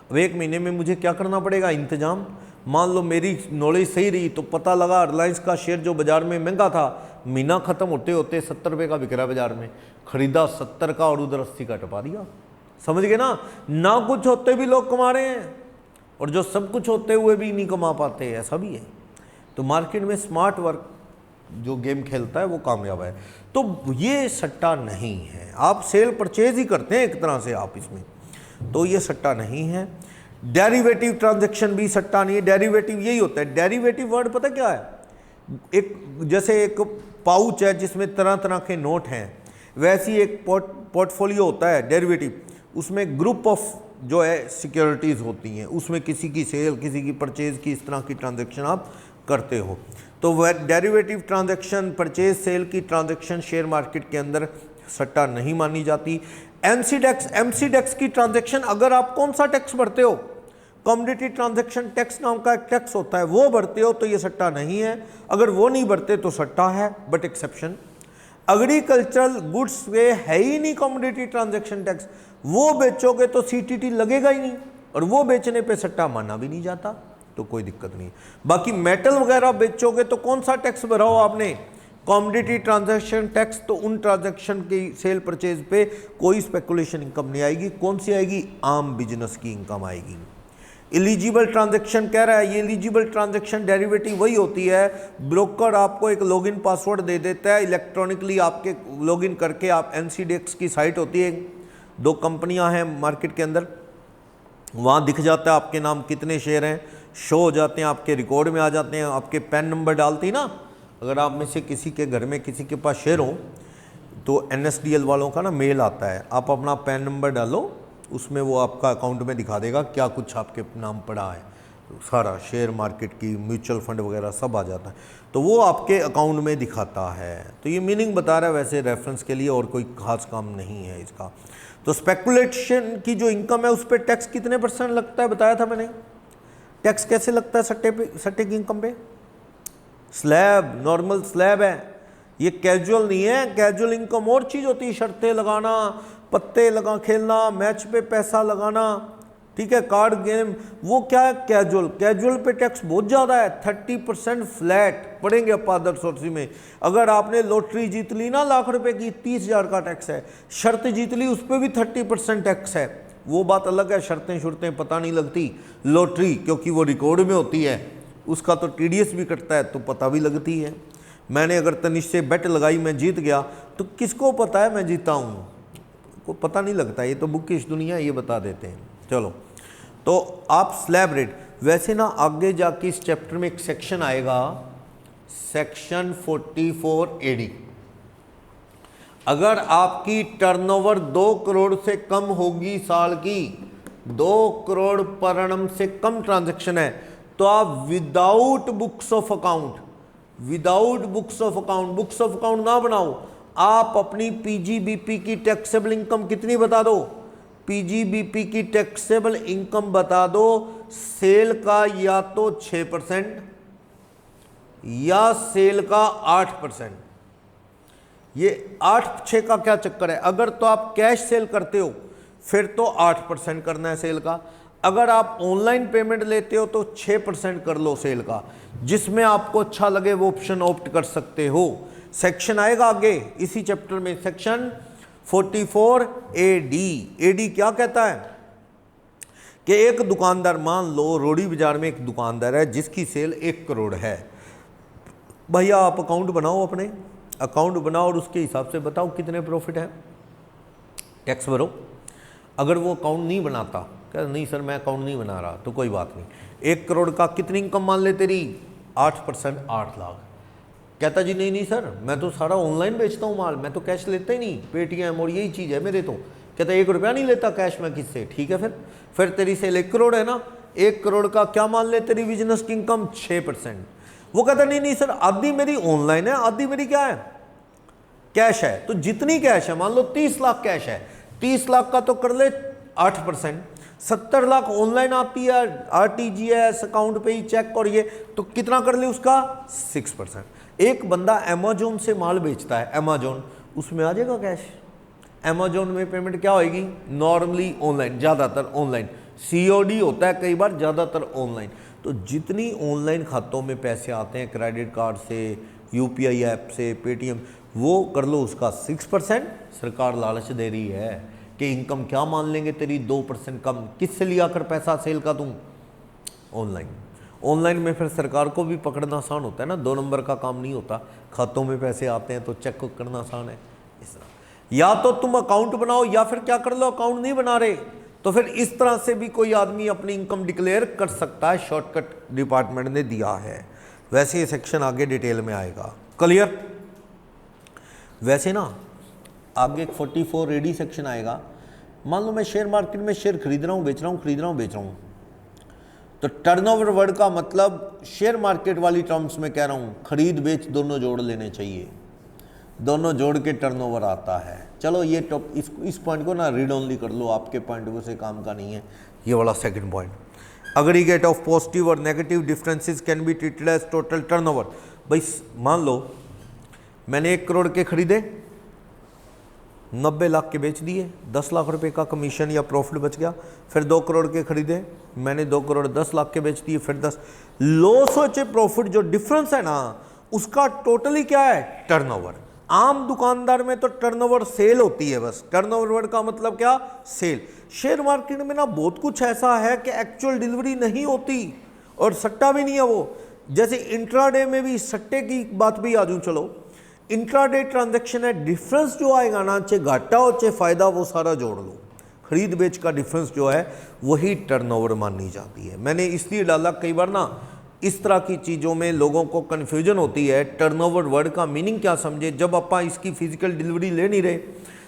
अब 1 महीने में मुझे क्या करना पड़ेगा? इंतजाम। मान लो मेरी नॉलेज सही रही तो पता लगा रिलायंस का शेयर जो बाजार में महंगा था, महीना खत्म होते होते 70 रुपये का बिक रहा बाजार में, खरीदा 70 का और उधर 80 का टपा दिया। समझ गए ना कुछ होते भी लोग कमा रहे हैं और जो सब कुछ होते हुए भी नहीं कमा पाते, ऐसा भी है। तो मार्केट में स्मार्ट वर्क जो गेम खेलता है वो कामयाब है। तो ये सट्टा नहीं है, आप सेल परचेज ही करते हैं एक तरह से आप इसमें, तो ये सट्टा नहीं है। डेरिवेटिव ट्रांजैक्शन भी सट्टा नहीं है। डेरिवेटिव यही होता है, डेरिवेटिव वर्ड पता क्या है, एक जैसे एक पाउच है जिसमें तरह तरह के नोट हैं, वैसी एक पोर्टफोलियो होता है डेरिवेटिव, उसमें ग्रुप ऑफ जो है सिक्योरिटीज़ होती हैं, उसमें किसी की सेल किसी की परचेज की इस तरह की ट्रांजैक्शन आप करते हो। तो वह डेरिवेटिव ट्रांजैक्शन, परचेज सेल की ट्रांजैक्शन शेयर मार्केट के अंदर सट्टा नहीं मानी जाती। एमसीडेक्स की ट्रांजैक्शन, अगर आप कौन सा टैक्स भरते हो, कमोडिटी ट्रांजैक्शन टैक्स नाम का एक टैक्स होता है, वो भरते हो तो ये सट्टा नहीं है। अगर वो नहीं भरते तो सट्टा है, बट एक्सेप्शन एग्रीकल्चरल गुड्स पे है ही नहीं कमोडिटी ट्रांजैक्शन टैक्स, वो बेचोगे तो सीटीटी लगेगा ही नहीं और वो बेचने पे सट्टा माना भी नहीं जाता, तो कोई दिक्कत नहीं। बाकी मेटल वगैरह बेचोगे तो कौन सा टैक्स भरा हो आपने, कमोडिटी ट्रांजैक्शन टैक्स, तो उन ट्रांजैक्शन की सेल परचेज पे कोई स्पेकुलेशन इनकम नहीं आएगी। कौन सी आएगी? आम बिजनेस की इनकम आएगी। एलिजिबल ट्रांजैक्शन कह रहा है, ये एलिजिबल ट्रांजैक्शन डेरिवेटिव वही होती है, ब्रोकर आपको एक लॉगिन पासवर्ड दे देता है, इलेक्ट्रॉनिकली आपके लॉगिन करके आप एनसीडीएक्स की साइट होती है, 2 कंपनियां हैं मार्केट के अंदर, वहाँ दिख जाता है आपके नाम कितने शेयर हैं, शो हो जाते हैं, आपके रिकॉर्ड में आ जाते हैं, आपके पैन नंबर डालती ना, अगर आप में से किसी के घर में किसी के पास शेयर हो तो एनएसडीएल वालों का ना मेल आता है, आप अपना पैन नंबर डालो, उसमें वो आपका अकाउंट में दिखा देगा क्या कुछ आपके नाम पड़ा है, सारा शेयर मार्केट की म्यूचुअल फंड वगैरह सब आ जाता है, तो वो आपके अकाउंट में दिखाता है। तो ये मीनिंग बता रहा है वैसे रेफरेंस के लिए, और कोई खास काम नहीं है इसका। तो स्पेकुलेशन की जो इनकम है उस पर टैक्स कितने % लगता है बताया था मैंने। टैक्स कैसे लगता है सट्टे की इनकम पे? स्लैब, नॉर्मल स्लैब है, ये कैजुअल नहीं है। कैजुअल इनकम और चीज़ होती है, शर्तें लगाना, पत्ते लगा खेलना, मैच पे पैसा लगाना, ठीक है, कार्ड गेम, वो क्या है कैजुअल। कैजुअल पे टैक्स बहुत ज़्यादा है, 30% फ्लैट पड़ेंगे अपादर सोर्सी में। अगर आपने लॉटरी जीत ली ना लाख रुपए की, 30,000 का टैक्स है। शर्त जीत ली उस पर भी 30% टैक्स है। वो बात अलग है, शर्तें शुरतें पता नहीं लगती, लॉटरी क्योंकि वो रिकॉर्ड में होती है उसका तो टीडीएस भी कटता है तो पता भी लगती है। मैंने अगर तनिष से बेट लगाई मैं जीत गया तो किसको पता है मैं जीता हूँ, को पता नहीं लगता, ये तो बुकिश दुनिया ये बता देते हैं। चलो, तो आप स्लैब रेट, वैसे ना आगे जाके इस चैप्टर में एक सेक्शन आएगा, सेक्शन 44 AD, अगर आपकी टर्नओवर 2 करोड़ से कम होगी साल की, 2 करोड़ पर annum से कम ट्रांजैक्शन है, तो आप without books of account without books of account, books of account ना बनाओ, आप अपनी पीजीबीपी की टैक्सेबल इनकम कितनी बता दो, पीजीबीपी की टैक्सेबल इनकम बता दो, सेल का या तो 6% या सेल का 8%। ये 8-6 का क्या चक्कर है, अगर तो आप कैश सेल करते हो फिर तो 8% करना है सेल का, अगर आप ऑनलाइन पेमेंट लेते हो तो 6% कर लो सेल का, जिसमें आपको अच्छा लगे वो ऑप्शन ऑप्ट कर सकते हो। सेक्शन आएगा आगे इसी चैप्टर में, सेक्शन 44 AD क्या कहता है कि एक दुकानदार, मान लो रोड़ी बाजार में एक दुकानदार है जिसकी सेल 1 करोड़ है। भैया आप अकाउंट बनाओ, अपने अकाउंट बनाओ और उसके हिसाब से बताओ कितने प्रॉफिट है, टैक्स भरो। अगर वो अकाउंट नहीं बनाता, कहता नहीं सर मैं अकाउंट नहीं बना रहा, तो कोई बात नहीं, 1 करोड़ का कितनी इनकम मान ले तेरी, 8%, 8 लाख। कहता जी नहीं सर मैं तो सारा ऑनलाइन बेचता हूँ माल, मैं तो कैश लेता ही नहीं, पेटीएम और यही चीज़ है मेरे तो। कहता 1 रुपया नहीं लेता कैश में किससे, ठीक है फिर तेरी सेल 1 करोड़ है ना, 1 करोड़ का क्या मान ले तेरी बिजनेस की इनकम, 6%। वो कहता नहीं सर आधी मेरी ऑनलाइन है, आधी मेरी क्या है, कैश है। तो जितनी कैश है, मान लो 30 लाख कैश है, 30 लाख का तो कर ले 8%, 70 लाख ऑनलाइन आती है, आरटीजीएस अकाउंट पे ही चेक और ये, तो कितना कर ले उसका, 6%। एक बंदा अमेजोन से माल बेचता है, अमेजोन, उसमें आ जाएगा कैश। अमेजोन में पेमेंट क्या होगी, नॉर्मली ऑनलाइन, ज़्यादातर ऑनलाइन, सीओडी होता है कई बार, ज़्यादातर ऑनलाइन। तो जितनी ऑनलाइन खातों में पैसे आते हैं क्रेडिट कार्ड से, यूपीआई ऐप से, पेटीएम, वो कर लो उसका 6%। सरकार लालच दे रही है कि इनकम क्या मान लेंगे तेरी 2% कम, किससे लिया कर पैसा सेल का तुम, ऑनलाइन। ऑनलाइन में फिर सरकार को भी पकड़ना आसान होता है ना, 2 नंबर का काम नहीं होता, खातों में पैसे आते हैं तो चेक करना आसान है। इस तरह या तो तुम अकाउंट बनाओ या फिर क्या कर लो, अकाउंट नहीं बना रहे तो फिर इस तरह से भी कोई आदमी अपनी इनकम डिक्लेयर कर सकता है, शॉर्टकट डिपार्टमेंट ने दिया है। वैसे ये सेक्शन आगे डिटेल में आएगा, क्लियर। वैसे ना आगे 44 AD सेक्शन आएगा। मान लो मैं शेयर मार्केट में शेयर खरीद रहा हूँ, बेच रहा हूँ, खरीद रहा हूँ, बेच रहा हूँ, तो टर्नओवर वर्ड का मतलब शेयर मार्केट वाली टर्म्स में कह रहा हूँ, खरीद बेच दोनों जोड़ लेने चाहिए, दोनों जोड़ के टर्नओवर आता है। चलो ये टॉप इस पॉइंट को ना रीड ओनली कर लो, आपके पॉइंट को से काम का नहीं है ये वाला second point. Aggregate of positive और negative differences can be treated as total turnover. भाई मान लो मैंने 1 करोड़ के खरीदे, 90 लाख के बेच दिए, 10 लाख रुपए का कमीशन या प्रॉफिट बच गया। फिर 2 करोड़ के खरीदे, मैंने 2 करोड़ 10 लाख के बेच दिए, फिर 10 लॉस होचे प्रॉफिट, जो डिफरेंस है ना उसका टोटली क्या है, टर्नओवर। आम दुकानदार में तो टर्नओवर सेल होती है, बस टर्नओवर वर्ड का मतलब क्या, सेल। शेयर मार्केट में ना बहुत कुछ ऐसा है कि एक्चुअल डिलीवरी नहीं होती और सट्टा भी नहीं है वो। जैसे इंट्राडे में भी सट्टे की बात भी आ जाऊं, चलो इंट्राडे ट्रांजैक्शन है, डिफरेंस जो आएगा ना, चाहे घाटा हो चाहे फायदा, वो सारा जोड़ लो, खरीद बेच का डिफरेंस जो है वही टर्नओवर मानी जाती है। मैंने इसलिए डाला, कई बार ना इस तरह की चीज़ों में लोगों को कन्फ्यूजन होती है, टर्नओवर वर्ड का मीनिंग क्या समझे, जब आप इसकी फिजिकल डिलीवरी ले नहीं रहे,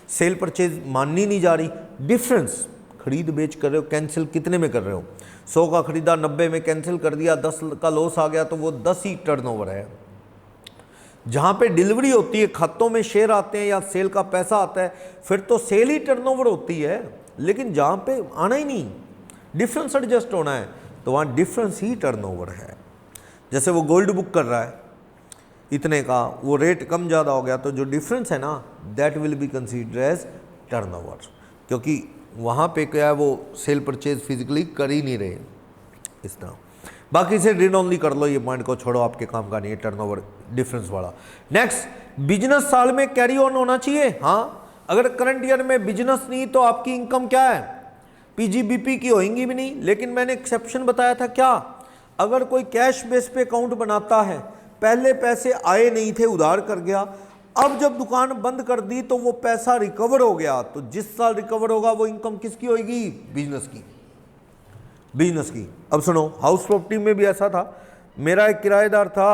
सेल परचेज माननी नहीं जा रही, डिफरेंस खरीद बेच कर रहे हो, कैंसिल कितने में कर रहे हो, 100 का खरीदा 90 में कैंसिल कर दिया, 10 का लॉस आ गया तो वो 10 ही टर्नओवर है। जहाँ पे डिलीवरी होती है, खातों में शेयर आते हैं या सेल का पैसा आता है, फिर तो सेल ही टर्नओवर होती है। लेकिन जहाँ पे आना ही नहीं, डिफरेंस एडजस्ट होना है, तो वहाँ डिफरेंस ही टर्नओवर है। जैसे वो गोल्ड बुक कर रहा है इतने का, वो रेट कम ज़्यादा हो गया, तो जो डिफरेंस है ना that will be consider as turnover, क्योंकि वहाँ पे क्या है, वो सेल परचेज फिजिकली कर ही नहीं रहे इस तरह। बाकी से रीड ओनली कर लो, ये पॉइंट को छोड़ो, आपके काम का नहीं है टर्नओवर डिफरेंस वाला। नेक्स्ट, बिजनेस साल में कैरी ऑन होना चाहिए। हाँ, अगर करंट ईयर में बिजनेस नहीं तो आपकी इनकम क्या है, पीजीबीपी की होएंगी भी नहीं। लेकिन मैंने एक्सेप्शन बताया था क्या, अगर कोई कैश बेस पे अकाउंट बनाता है, पहले पैसे आए नहीं थे, उधार कर गया, अब जब दुकान बंद कर दी तो वो पैसा रिकवर हो गया, तो जिस साल रिकवर होगा वो इनकम किसकी होगी, बिजनेस की, बिजनेस की। अब सुनो, हाउस प्रॉपर्टी में भी ऐसा था, मेरा एक किराएदार था,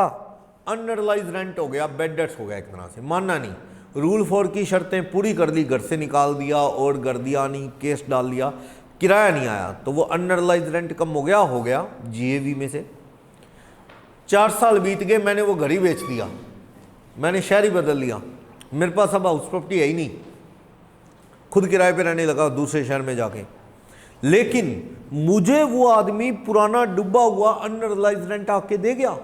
अनरियलाइज रेंट हो गया, बेड डेट्स हो गया, एक तरह से मानना नहीं, रूल 4 की शर्तें पूरी कर ली, घर से निकाल दिया और घर दिया नहीं, केस डाल दिया, किराया नहीं आया, तो वो अनरियलाइज रेंट कम हो गया जीएवी में से। 4 साल बीत गए, मैंने वो घर ही बेच दिया, मैंने शहर ही बदल लिया, मेरे पास अब हाउस प्रॉपर्टी है ही नहीं, खुद किराए पे रहने लगा दूसरे शहर में जाके। लेकिन मुझे वो आदमी पुराना डूबा हुआ अनरियलाइज्ड रेंट आके दे गया।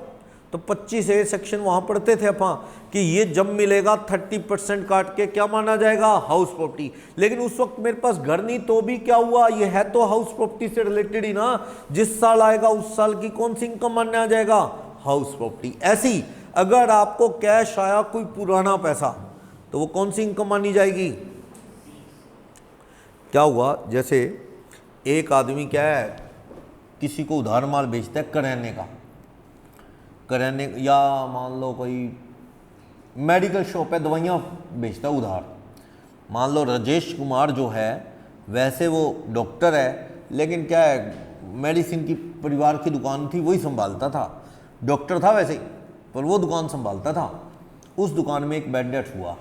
तो 25A सेक्शन वहां पढ़ते थे अपा कि ये जब मिलेगा 30% काट के क्या माना जाएगा, हाउस प्रॉपर्टी। लेकिन उस वक्त मेरे पास घर नहीं, तो भी क्या हुआ, ये है तो हाउस प्रॉपर्टी से रिलेटेड ही ना। जिस साल आएगा उस साल की कौन सी इनकम माना जाएगा, हाउस प्रॉपर्टी। ऐसी अगर आपको कैश आया कोई पुराना पैसा, तो वो कौन सी इनकम मानी जाएगी। क्या हुआ, जैसे एक आदमी क्या है, किसी को उधार माल बेचता है करियाने का, करियाने, या मान लो कोई मेडिकल शॉप है, दवाइयाँ बेचता है उधार। मान लो राजेश कुमार जो है, वैसे वो डॉक्टर है, लेकिन क्या है, मेडिसिन की परिवार की दुकान थी, वही संभालता था। डॉक्टर था वैसे, पर वो दुकान संभालता था। उस दुकान में एक बैड डेट हुआ।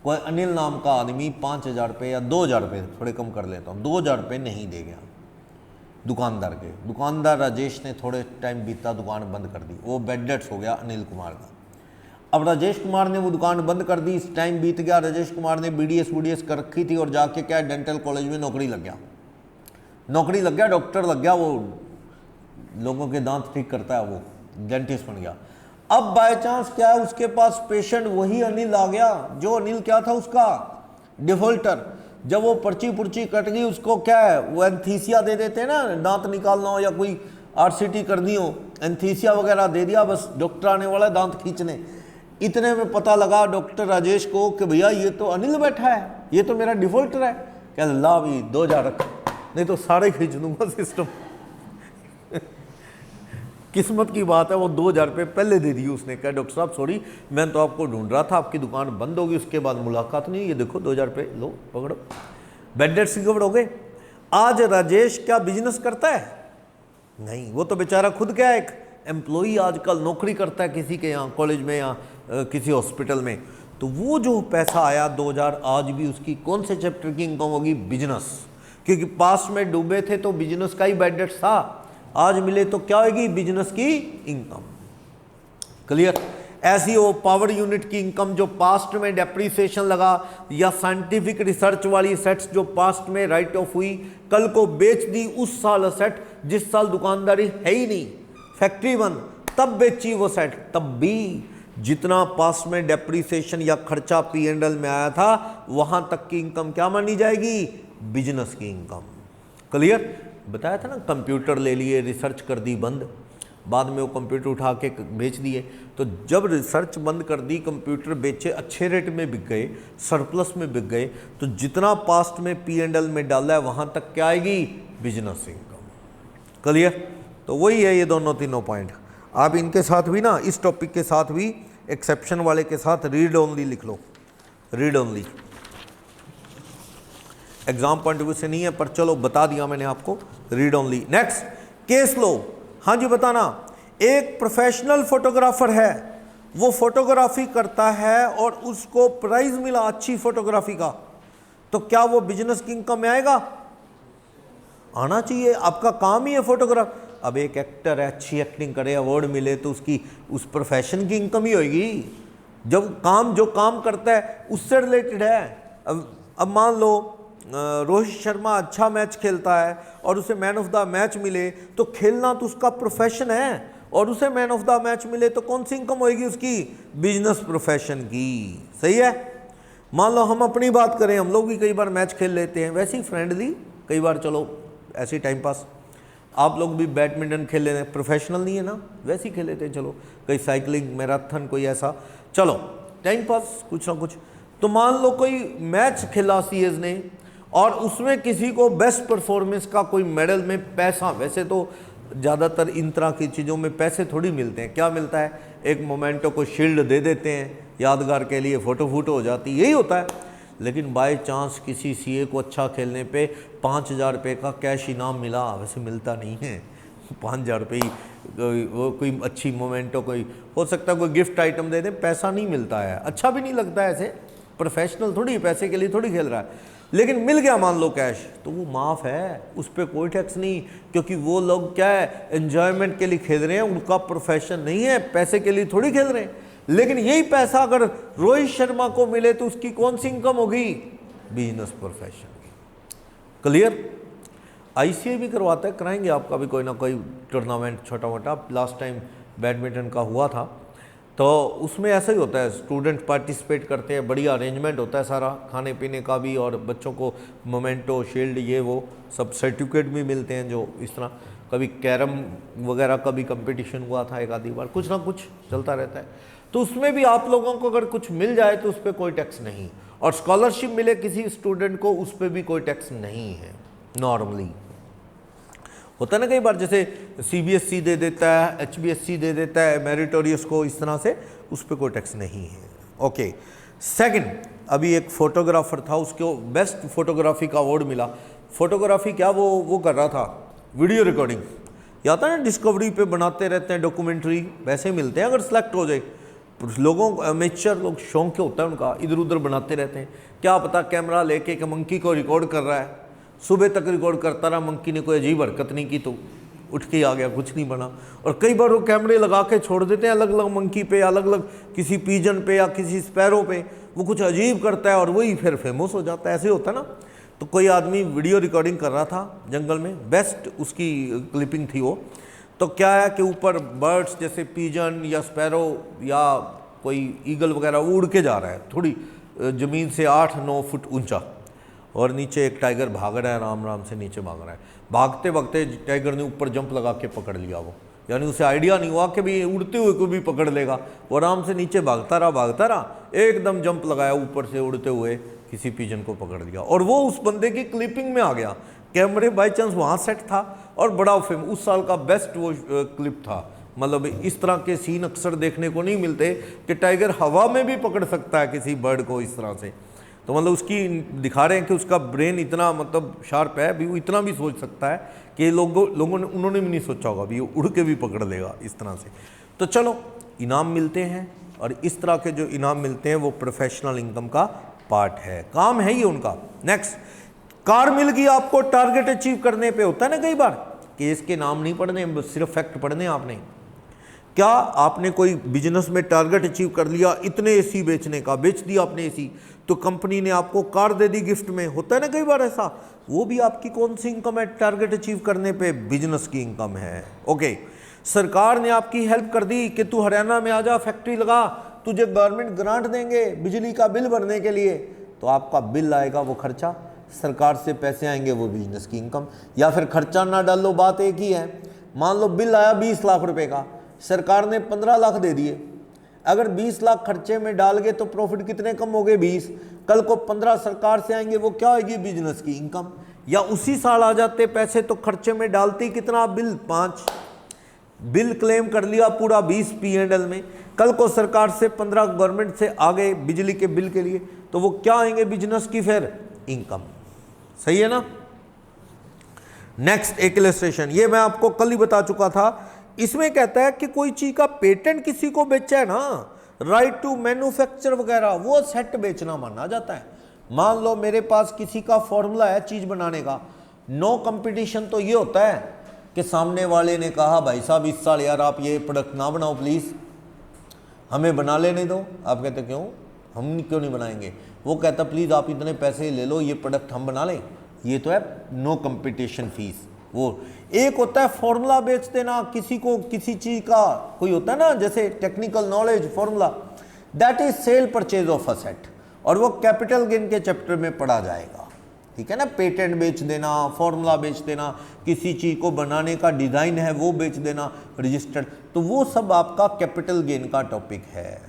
कोई अनिल नाम का आदमी 5,000 रुपये या 2,000 रुपये, थोड़े कम कर लेता हूँ, 2,000 रुपये नहीं दे गया दुकानदार के। दुकानदार राजेश ने थोड़े टाइम बीता दुकान बंद कर दी, वो बैड डेट्स हो गया अनिल कुमार का। अब राजेश कुमार ने वो दुकान बंद कर दी, इस टाइम बीत गया, राजेश कुमार ने BDS कर रखी थी और जाके क्या डेंटल कॉलेज में नौकरी लग गया, डॉक्टर लग गया, वो लोगों के दांत ठीक करता है, वो डेंटिस्ट बन गया। अब बाय चांस क्या है, उसके पास पेशेंट वही अनिल आ गया, जो अनिल क्या था उसका डिफॉल्टर। जब वो पर्ची पुर्ची कट गई, उसको क्या है, वो एंथीसिया दे देते हैं ना, दांत निकालना हो या कोई RCT करनी हो, एंथीसिया वगैरह दे दिया, बस डॉक्टर आने वाला है दांत खींचने। इतने में पता लगा डॉक्टर राजेश को कि भैया ये तो अनिल बैठा है, ये तो मेरा डिफॉल्टर है। क्या ला भी 2,000 रख, नहीं तो सारे खींच दूंगा सिस्टम। किस्मत की बात है, वो 2,000 रुपये पहले दे दिए उसने। कहा डॉक्टर साहब सॉरी, मैं तो आपको ढूंढ रहा था, आपकी दुकान बंद होगी, उसके बाद मुलाकात नहीं, ये देखो 2,000 रुपये लो पकड़ो, बैड डेट्स रिकवर हो गए। आज राजेश क्या बिजनेस करता है, नहीं, वो तो बेचारा खुद क्या एक एम्प्लॉई आजकल नौकरी करता है किसी के यहाँ कॉलेज में या किसी हॉस्पिटल में। तो वो जो पैसा आया 2,000, आज भी उसकी कौन से चैप्टर की इनकम होगी, बिजनेस। क्योंकि पास्ट में डूबे थे तो बिजनेस का ही बैड डेट्स था, आज मिले तो क्या होगी, बिजनेस की इनकम। क्लियर। ऐसी हो पावर यूनिट की इनकम जो पास्ट में डेप्रीसिएशन लगा, या साइंटिफिक रिसर्च वाली सेट्स जो पास्ट में राइट ऑफ हुई, कल को बेच दी उस साल सेट जिस साल दुकानदारी है ही नहीं, फैक्ट्री बंद, तब बेची वो सेट, तब भी जितना पास्ट में डेप्रीसिएशन या खर्चा P&L में आया था, वहां तक की इनकम क्या मानी जाएगी, बिजनेस की इनकम। क्लियर। बताया था ना, कंप्यूटर ले लिए, रिसर्च कर दी बंद, बाद में वो कंप्यूटर उठा के बेच दिए। तो जब रिसर्च बंद कर दी, कंप्यूटर बेचे, अच्छे रेट में बिक गए, सरप्लस में बिक गए, तो जितना पास्ट में P&L में डाला है वहाँ तक क्या आएगी, बिजनेस इनकम। क्लियर। तो वही है ये दोनों तीनों पॉइंट। आप इनके साथ भी ना, इस टॉपिक के साथ भी, एक्सेप्शन वाले के साथ रीड ओनली लिख लो, read only. Exam point of view से नहीं है, पर चलो बता दिया मैंने आपको, रीड ओनली। नेक्स्ट, केस लो। हाँ जी बताना। एक प्रोफेशनल फोटोग्राफर है, वो फोटोग्राफी करता है और उसको प्राइज मिला अच्छी फोटोग्राफी का, तो क्या वो बिजनेस की इनकम में आएगा, आना चाहिए, आपका काम ही है फोटोग्राफ। अब एक एक्टर है, अच्छी एक्टिंग करे, अवार्ड मिले, तो उसकी उस प्रोफेशन की इनकम ही होगी, जब काम जो काम करता है उससे रिलेटेड है। अब मान लो रोहित शर्मा अच्छा मैच खेलता है और उसे मैन ऑफ द मैच मिले, तो खेलना तो उसका प्रोफेशन है, और उसे मैन ऑफ द मैच मिले तो कौन सी इनकम होगी उसकी, बिजनेस प्रोफेशन की। सही है। मान लो हम अपनी बात करें, हम लोग भी कई बार मैच खेल लेते हैं, वैसे ही फ्रेंडली, कई बार चलो ऐसे ही टाइम पास। आप लोग भी बैडमिंटन खेल लेते हैं, प्रोफेशनल नहीं है ना, वैसे ही खेल लेते हैं, चलो कहीं साइकिलिंग, मैराथन, कोई ऐसा, चलो टाइम पास कुछ ना कुछ। तो मान लो कोई मैच खेला सीएस ने, और उसमें किसी को बेस्ट परफॉर्मेंस का कोई मेडल में पैसा, वैसे तो ज़्यादातर इन तरह की चीज़ों में पैसे थोड़ी मिलते हैं, क्या मिलता है, एक मोमेंटो को शील्ड दे देते हैं यादगार के लिए, फ़ोटो हो जाती, यही होता है। लेकिन बाय चांस किसी सीए को अच्छा खेलने पे 5,000 रुपये का कैश इनाम मिला, वैसे मिलता नहीं है 5,000 रुपये, वो कोई अच्छी मोमेंटो, कोई हो सकता है कोई गिफ्ट आइटम दे दें, पैसा नहीं मिलता है, अच्छा भी नहीं लगता है। ऐसे प्रोफेशनल थोड़ी पैसे के लिए थोड़ी खेल रहा है। लेकिन मिल गया मान लो कैश, तो वो माफ़ है, उस पर कोई टैक्स नहीं, क्योंकि वो लोग क्या है, एंजॉयमेंट के लिए खेल रहे हैं, उनका प्रोफेशन नहीं है, पैसे के लिए थोड़ी खेल रहे हैं। लेकिन यही पैसा अगर रोहित शर्मा को मिले तो उसकी कौन सी इनकम होगी? बिजनेस प्रोफेशन की। क्लियर? आईसीए भी करवाता है, कराएंगे आपका भी कोई ना कोई टूर्नामेंट छोटा मोटा। लास्ट टाइम बैडमिंटन का हुआ था, तो उसमें ऐसा ही होता है, स्टूडेंट पार्टिसिपेट करते हैं, बढ़िया अरेंजमेंट होता है सारा, खाने पीने का भी, और बच्चों को मोमेंटो, शील्ड, ये वो सब सर्टिफिकेट भी मिलते हैं। जो इस तरह कभी कैरम वगैरह का भी कंपटीशन हुआ था एक आधी बार, कुछ ना कुछ चलता रहता है। तो उसमें भी आप लोगों को अगर कुछ मिल जाए तो उस पर कोई टैक्स नहीं, और स्कॉलरशिप मिले किसी स्टूडेंट को उस पर भी कोई टैक्स नहीं है। नॉर्मली होता है ना कई बार, जैसे सीबीएसई दे देता है, एचबीएसई दे देता है मेरिटोरियस को, इस तरह से उस पर कोई टैक्स नहीं है। ओके, सेकंड, अभी एक फोटोग्राफर था, उसको बेस्ट फोटोग्राफी का अवार्ड मिला। फोटोग्राफी क्या, वो कर रहा था वीडियो रिकॉर्डिंग, या था ना डिस्कवरी पे बनाते रहते हैं डॉक्यूमेंट्री, वैसे मिलते हैं अगर सेलेक्ट हो जाए। लोगों को अमेचर लोग शौक के होता है उनका, इधर उधर बनाते रहते हैं, क्या पता कैमरा लेके कि मंकी को रिकॉर्ड कर रहा है, सुबह तक रिकॉर्ड करता रहा, मंकी ने कोई अजीब हरकत नहीं की तो उठ के आ गया, कुछ नहीं बना। और कई बार वो कैमरे लगा के छोड़ देते हैं अलग अलग मंकी पे, अलग अलग किसी पीजन पे या किसी स्पैरो पे, वो कुछ अजीब करता है और वही फिर फेमस हो जाता है, ऐसे होता है ना। तो कोई आदमी वीडियो रिकॉर्डिंग कर रहा था जंगल में, बेस्ट उसकी क्लिपिंग थी वो। तो क्या है कि ऊपर बर्ड्स जैसे पीजन या स्पैरो या कोई ईगल वगैरह उड़ के जा रहा है, थोड़ी ज़मीन से 8-9 फुट ऊंचा, और नीचे एक टाइगर भाग रहा है, आराम आराम से नीचे भाग रहा है। भागते भागते टाइगर ने ऊपर जंप लगा के पकड़ लिया वो, यानी उसे आइडिया नहीं हुआ कि भी उड़ते हुए को भी पकड़ लेगा। वो आराम से नीचे भागता रहा, एकदम जंप लगाया ऊपर से, उड़ते हुए किसी पिजन को पकड़ लिया, और वो उस बंदे की क्लिपिंग में आ गया। कैमरे बाई चांस वहाँ सेट था, और बड़ा फेमस, उस साल का बेस्ट वो क्लिप था। मतलब इस तरह के सीन अक्सर देखने को नहीं मिलते कि टाइगर हवा में भी पकड़ सकता है किसी बर्ड को इस तरह से। तो मतलब उसकी दिखा रहे हैं कि उसका ब्रेन इतना मतलब शार्प है, भी वो इतना भी सोच सकता है कि लोगों ने उन्होंने भी नहीं सोचा होगा भी उड़ के भी पकड़ लेगा इस तरह से। तो चलो, इनाम मिलते हैं, और इस तरह के जो इनाम मिलते हैं वो प्रोफेशनल इनकम का पार्ट है, काम है ये उनका। नेक्स्ट, कार मिल गई आपको टारगेट अचीव करने पे। होता है ना कई बार कि इसके नाम नहीं पढ़ने, सिर्फ फैक्ट पढ़ने आपने। क्या आपने कोई बिजनेस में टारगेट अचीव कर लिया, इतने एसी बेचने का, बेच दिया आपने एसी, तो कंपनी ने आपको कार दे दी गिफ्ट में। होता है ना कई बार ऐसा, वो भी आपकी कौन सी इनकम है? टारगेट अचीव करने पे बिजनेस की इनकम है। ओके, सरकार ने आपकी हेल्प कर दी कि तू हरियाणा में आ जा, फैक्ट्री लगा, तुझे गवर्नमेंट ग्रांट देंगे बिजली का बिल भरने के लिए, तो आपका बिल आएगा, वो खर्चा, सरकार से पैसे आएंगे, वो बिजनेस की इनकम। या फिर खर्चा ना डालो, बात एक ही है। मान लो बिल आया 20 लाख रुपए का, सरकार ने 15 लाख दे दिए, अगर 20 लाख खर्चे में डाल गए तो प्रॉफिट कितने कम हो गए? 20। कल को 15 सरकार से आएंगे, वो क्या होगी? बिजनेस की इनकम। या उसी साल आ जाते पैसे तो खर्चे में डालती कितना? बिल 5, बिल क्लेम कर लिया पूरा 20 P&L में। कल को सरकार से 15 गवर्नमेंट से आ गए बिजली के बिल के लिए, तो वो क्या आएंगे? बिजनेस की फिर इनकम। सही है ना? नेक्स्ट एक इलस्ट्रेशन, ये मैं आपको कल ही बता चुका था। इसमें कहता है कि कोई चीज का पेटेंट किसी को बेचा है ना, राइट टू मैन्युफैक्चर वगैरह, वो सेट बेचना माना जाता है। मान लो मेरे पास किसी का फॉर्मूला है चीज बनाने का, नो कंपटीशन तो ये होता है कि सामने वाले ने कहा भाई साहब इस साल यार आप ये प्रोडक्ट ना बनाओ प्लीज, हमें बना लेने दो। आप कहते क्यों, हम क्यों नहीं बनाएंगे? वो कहता प्लीज आप इतने पैसे ले लो, ये प्रोडक्ट हम बना लें। ये तो है नो कंपटीशन फीस। वो एक होता है फॉर्मूला बेच देना किसी को, किसी चीज का कोई होता है ना जैसे technical knowledge formula, that is cell purchase of asset, और वो कैपिटल गेन के चैप्टर में पढ़ा जाएगा। ठीक है ना? पेटेंट बेच देना, फॉर्मूला बेच देना, किसी चीज को बनाने का डिजाइन है वो बेच देना रजिस्टर्ड, तो वो सब आपका कैपिटल गेन का टॉपिक है।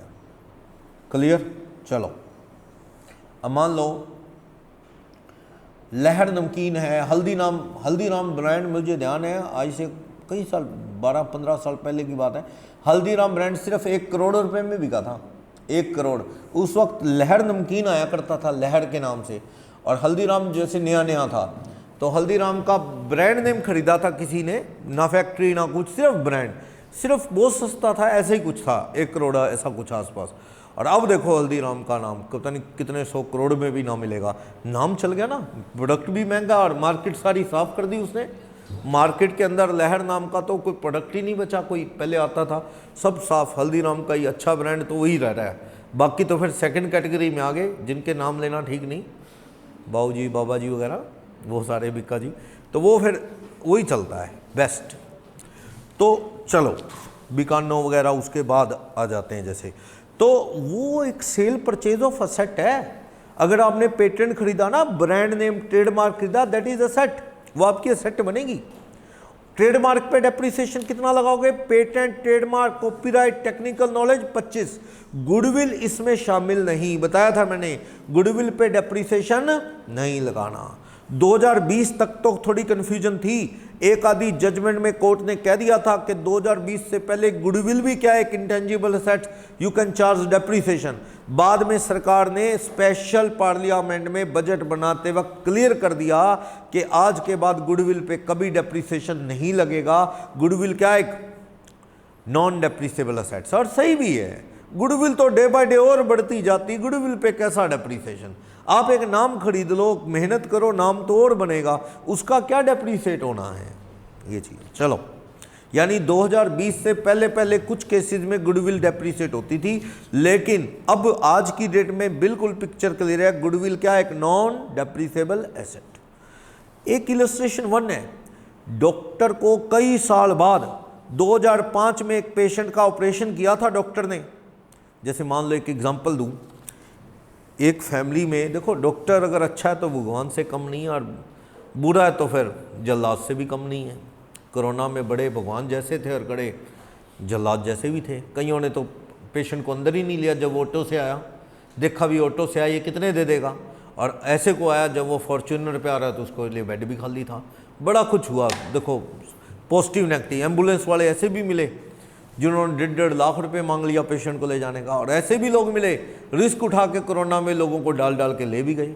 क्लियर? चलो, अब मान लो लहर नमकीन है, हल्दीराम ब्रांड, मुझे ध्यान है आज से कई साल 12-15 साल पहले की बात है, हल्दीराम ब्रांड सिर्फ 1 करोड़ रुपए में बिका था। 1 करोड़। उस वक्त लहर नमकीन आया करता था लहर के नाम से, और हल्दीराम जैसे नया नया था, तो हल्दीराम का ब्रांड नेम खरीदा था किसी ने, ना फैक्ट्री ना कुछ, सिर्फ ब्रांड, सिर्फ बहुत सस्ता था, ऐसे ही कुछ था, 1 करोड़ ऐसा कुछ आसपास। और अब देखो हल्दीराम का नाम पता नहीं कितने 100 करोड़ में भी ना मिलेगा, नाम चल गया ना, प्रोडक्ट भी महंगा और मार्केट सारी साफ कर दी उसने। मार्केट के अंदर लहर नाम का तो कोई प्रोडक्ट ही नहीं बचा, कोई पहले आता था, सब साफ। हल्दीराम का ही अच्छा ब्रांड तो वही रह रहा है, बाकी तो फिर सेकंड कैटेगरी में आ गए जिनके नाम लेना ठीक नहीं, बाबूजी बाबा जी वगैरह वो सारे बिक्का जी, तो वो फिर वही चलता है बेस्ट। तो चलो बिकानो वगैरह उसके बाद आ जाते हैं जैसे, तो वो एक सेल परचेज ऑफ असेट है। अगर आपने पेटेंट खरीदा ना, ब्रांड नेम ट्रेडमार्क खरीदा, दैट इज असेट, वो आपकी असेट बनेगी। ट्रेडमार्क पे डेप्रिसिएशन कितना लगाओगे? Patent, trademark, copyright, technical knowledge 25। Goodwill इसमें शामिल नहीं, बताया था मैंने, गुडविल पे डेप्रिसिएशन नहीं लगाना। 2020 तक तो थोड़ी कंफ्यूजन थी, एक आधी जजमेंट में कोर्ट ने कह दिया था कि 2020 से पहले गुडविल भी क्या है, एक intangible asset, you can charge depreciation. बाद में सरकार ने स्पेशल पार्लियामेंट में बजट बनाते वक्त क्लियर कर दिया कि आज के बाद गुडविल पे कभी डेप्रिसिएशन नहीं लगेगा। गुडविल क्या है? एक नॉन डेप्रिसिएबल एसेट्स। और सही भी है, गुडविल तो डे बाय डे और बढ़ती जाती, गुडविल पे कैसा डेप्रिसिएशन? आप एक नाम खरीद लो, मेहनत करो, नाम तो और बनेगा, उसका क्या डेप्रिसिएट होना है, ये चीज। चलो, यानी 2020 से पहले पहले कुछ केसेस में गुडविल डेप्रिसिएट होती थी, लेकिन अब आज की डेट में बिल्कुल पिक्चर क्लियर है, गुडविल क्या है? एक नॉन डेप्रिसिएबल एसेट। एक इलस्ट्रेशन 1 है, डॉक्टर को कई साल बाद 2005 में एक पेशेंट का ऑपरेशन किया था डॉक्टर ने। जैसे मान लो एक एग्जांपल दूं, एक फैमिली में देखो, डॉक्टर अगर अच्छा है तो भगवान से कम नहीं है, और बुरा है तो फिर जल्लाद से भी कम नहीं है। कोरोना में बड़े भगवान जैसे थे और बड़े जल्लाद जैसे भी थे। कईयों ने तो पेशेंट को अंदर ही नहीं लिया, जब ऑटो से आया, देखा भी ऑटो से आया ये कितने दे देगा, और ऐसे को आया जब वो फॉर्च्यूनर पे आ रहा तो उसको लिए बेड भी खाली था। बड़ा कुछ हुआ, देखो पॉजिटिव नेगेटिव। एम्बुलेंस वाले ऐसे भी मिले जिन्होंने 1.5 लाख रुपए मांग लिया पेशेंट को ले जाने का, और ऐसे भी लोग मिले रिस्क उठा के कोरोना में लोगों को डाल डाल के ले भी गए।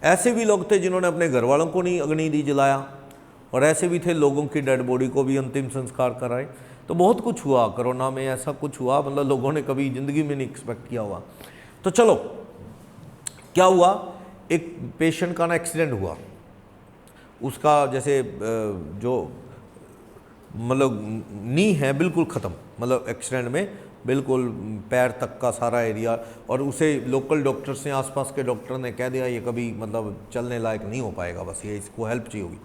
ऐसे भी लोग थे जिन्होंने अपने घर वालों को नहीं अग्नि दी जलाया, और ऐसे भी थे लोगों की डेड बॉडी को भी अंतिम संस्कार कराए। तो बहुत कुछ हुआ कोरोना में, ऐसा कुछ हुआ मतलब लोगों ने कभी ज़िंदगी में नहीं एक्सपेक्ट किया हुआ। तो चलो क्या हुआ, एक पेशेंट का ना एक्सीडेंट हुआ, उसका जैसे जो मतलब नी है बिल्कुल ख़त्म, मतलब एक्सीडेंट में बिल्कुल पैर तक का सारा एरिया, और उसे लोकल डॉक्टर्स ने, आसपास के डॉक्टर ने कह दिया ये कभी मतलब चलने लायक नहीं हो पाएगा, बस ये इसको हेल्प चाहिए होगी।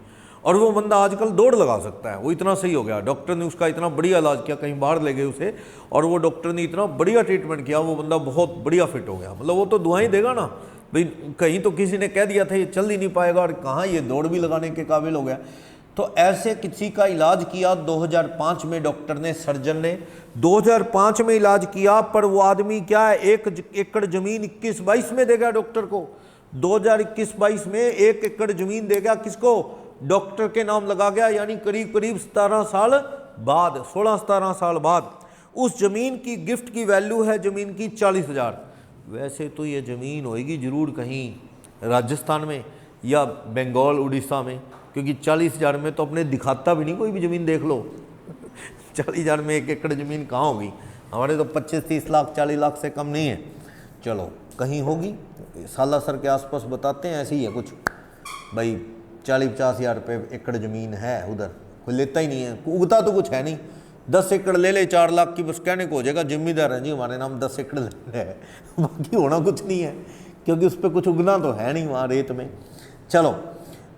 और वो बंदा आजकल दौड़ लगा सकता है, वो इतना सही हो गया। डॉक्टर ने उसका इतना बढ़िया इलाज किया, कहीं बाहर ले गए उसे, और वो डॉक्टर ने इतना बढ़िया ट्रीटमेंट किया, वो बंदा बहुत बढ़िया फिट हो गया। मतलब वो तो दुआएं देगा ना भाई, कहीं तो किसी ने कह दिया था ये चल ही नहीं पाएगा, और कहाँ ये दौड़ भी लगाने के काबिल हो गया। तो ऐसे किसी का इलाज किया 2005 में डॉक्टर ने, सर्जन ने 2005 में इलाज किया, पर वो आदमी क्या है, 1 एकड़ जमीन 21-22 में देगा डॉक्टर को। 2021-22 में 1 एकड़ जमीन देगा किसको? डॉक्टर के नाम लगा गया, यानी करीब करीब 17 साल बाद, 16-17 साल बाद उस जमीन की गिफ्ट की वैल्यू है जमीन की 40,000। वैसे तो ये ज़मीन होएगी ज़रूर कहीं राजस्थान में या बंगाल उड़ीसा में, क्योंकि 40,000 में तो अपने दिखाता भी नहीं कोई भी ज़मीन, देख लो 40,000 में 1 एकड़ ज़मीन कहाँ होगी? हमारे तो 25-30 लाख 40 लाख से कम नहीं है। चलो कहीं होगी, सालासर के आसपास बताते हैं ऐसे ही है कुछ, भाई 40-50 हज़ार रुपये एकड़ ज़मीन है उधर, कोई लेता ही नहीं है, उगता तो कुछ है नहीं। 10 एकड़ ले ले 4 लाख की, बस कहने को हो जाएगा जिम्मेदार है जी हमारे नाम 10 एकड़ है, बाकी होना कुछ नहीं है, क्योंकि उस पर कुछ उगना तो है नहीं वहाँ रेत में। चलो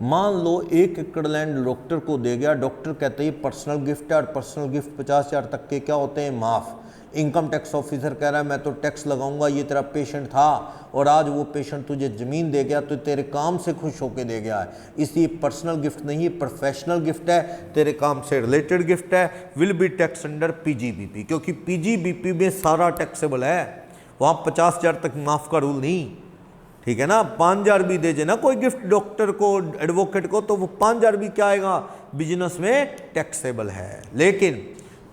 मान लो 1 एकड़ लैंड डॉक्टर को दे गया, डॉक्टर कहते हैं पर्सनल गिफ्ट है, और पर्सनल गिफ्ट 50,000 तक के क्या होते हैं? माफ़। इनकम टैक्स ऑफिसर कह रहा है मैं तो टैक्स लगाऊंगा, ये तेरा पेशेंट था और आज वो पेशेंट तुझे ज़मीन दे गया तो तेरे काम से खुश होकर दे गया है, इसलिए पर्सनल गिफ्ट नहीं, प्रोफेशनल गिफ्ट है, तेरे काम से रिलेटेड गिफ्ट है, will be tax under PGBP, क्योंकि पीजीबीपी में सारा टैक्सेबल है, वहाँ 50,000 तक माफ़ का रूल नहीं, ठीक है ना। 5,000 भी दे जे ना कोई गिफ्ट डॉक्टर को, एडवोकेट को, तो वो 5,000 भी क्या आएगा? बिजनेस में टैक्सेबल है, लेकिन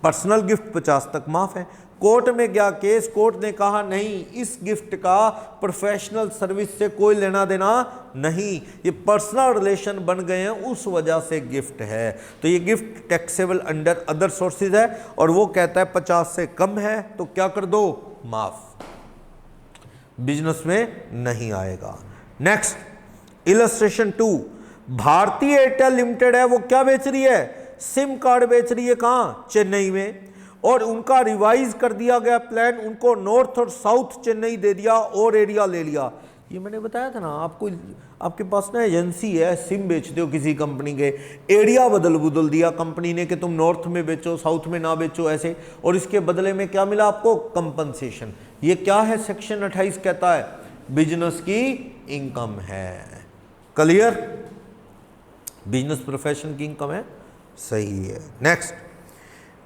पर्सनल गिफ्ट 50 तक माफ है। कोर्ट में गया केस, कोर्ट ने कहा नहीं, इस गिफ्ट का प्रोफेशनल सर्विस से कोई लेना देना नहीं, ये पर्सनल रिलेशन बन गए हैं उस वजह से गिफ्ट है, तो ये gift taxable under other sources है, और वो कहता है 50 से कम है तो क्या कर दो? माफ। बिजनेस में नहीं आएगा। नेक्स्ट इलस्ट्रेशन 2, भारतीय एयरटेल लिमिटेड है, वो क्या बेच रही है? सिम कार्ड बेच रही है। कहाँ? चेन्नई में। और उनका रिवाइज कर दिया गया प्लान, उनको नॉर्थ और साउथ चेन्नई दे दिया और एरिया ले लिया। ये मैंने बताया था ना आपको, आपके पास ना एजेंसी है, सिम बेचते हो किसी कंपनी के, एरिया बदल दिया कंपनी ने कि तुम नॉर्थ में बेचो, साउथ में ना बेचो ऐसे, और इसके बदले में क्या मिला आपको? कंपनसेशन। ये क्या है? सेक्शन 28 कहता है बिजनेस की इनकम है। क्लियर? बिजनेस प्रोफेशन की इनकम है, सही है। नेक्स्ट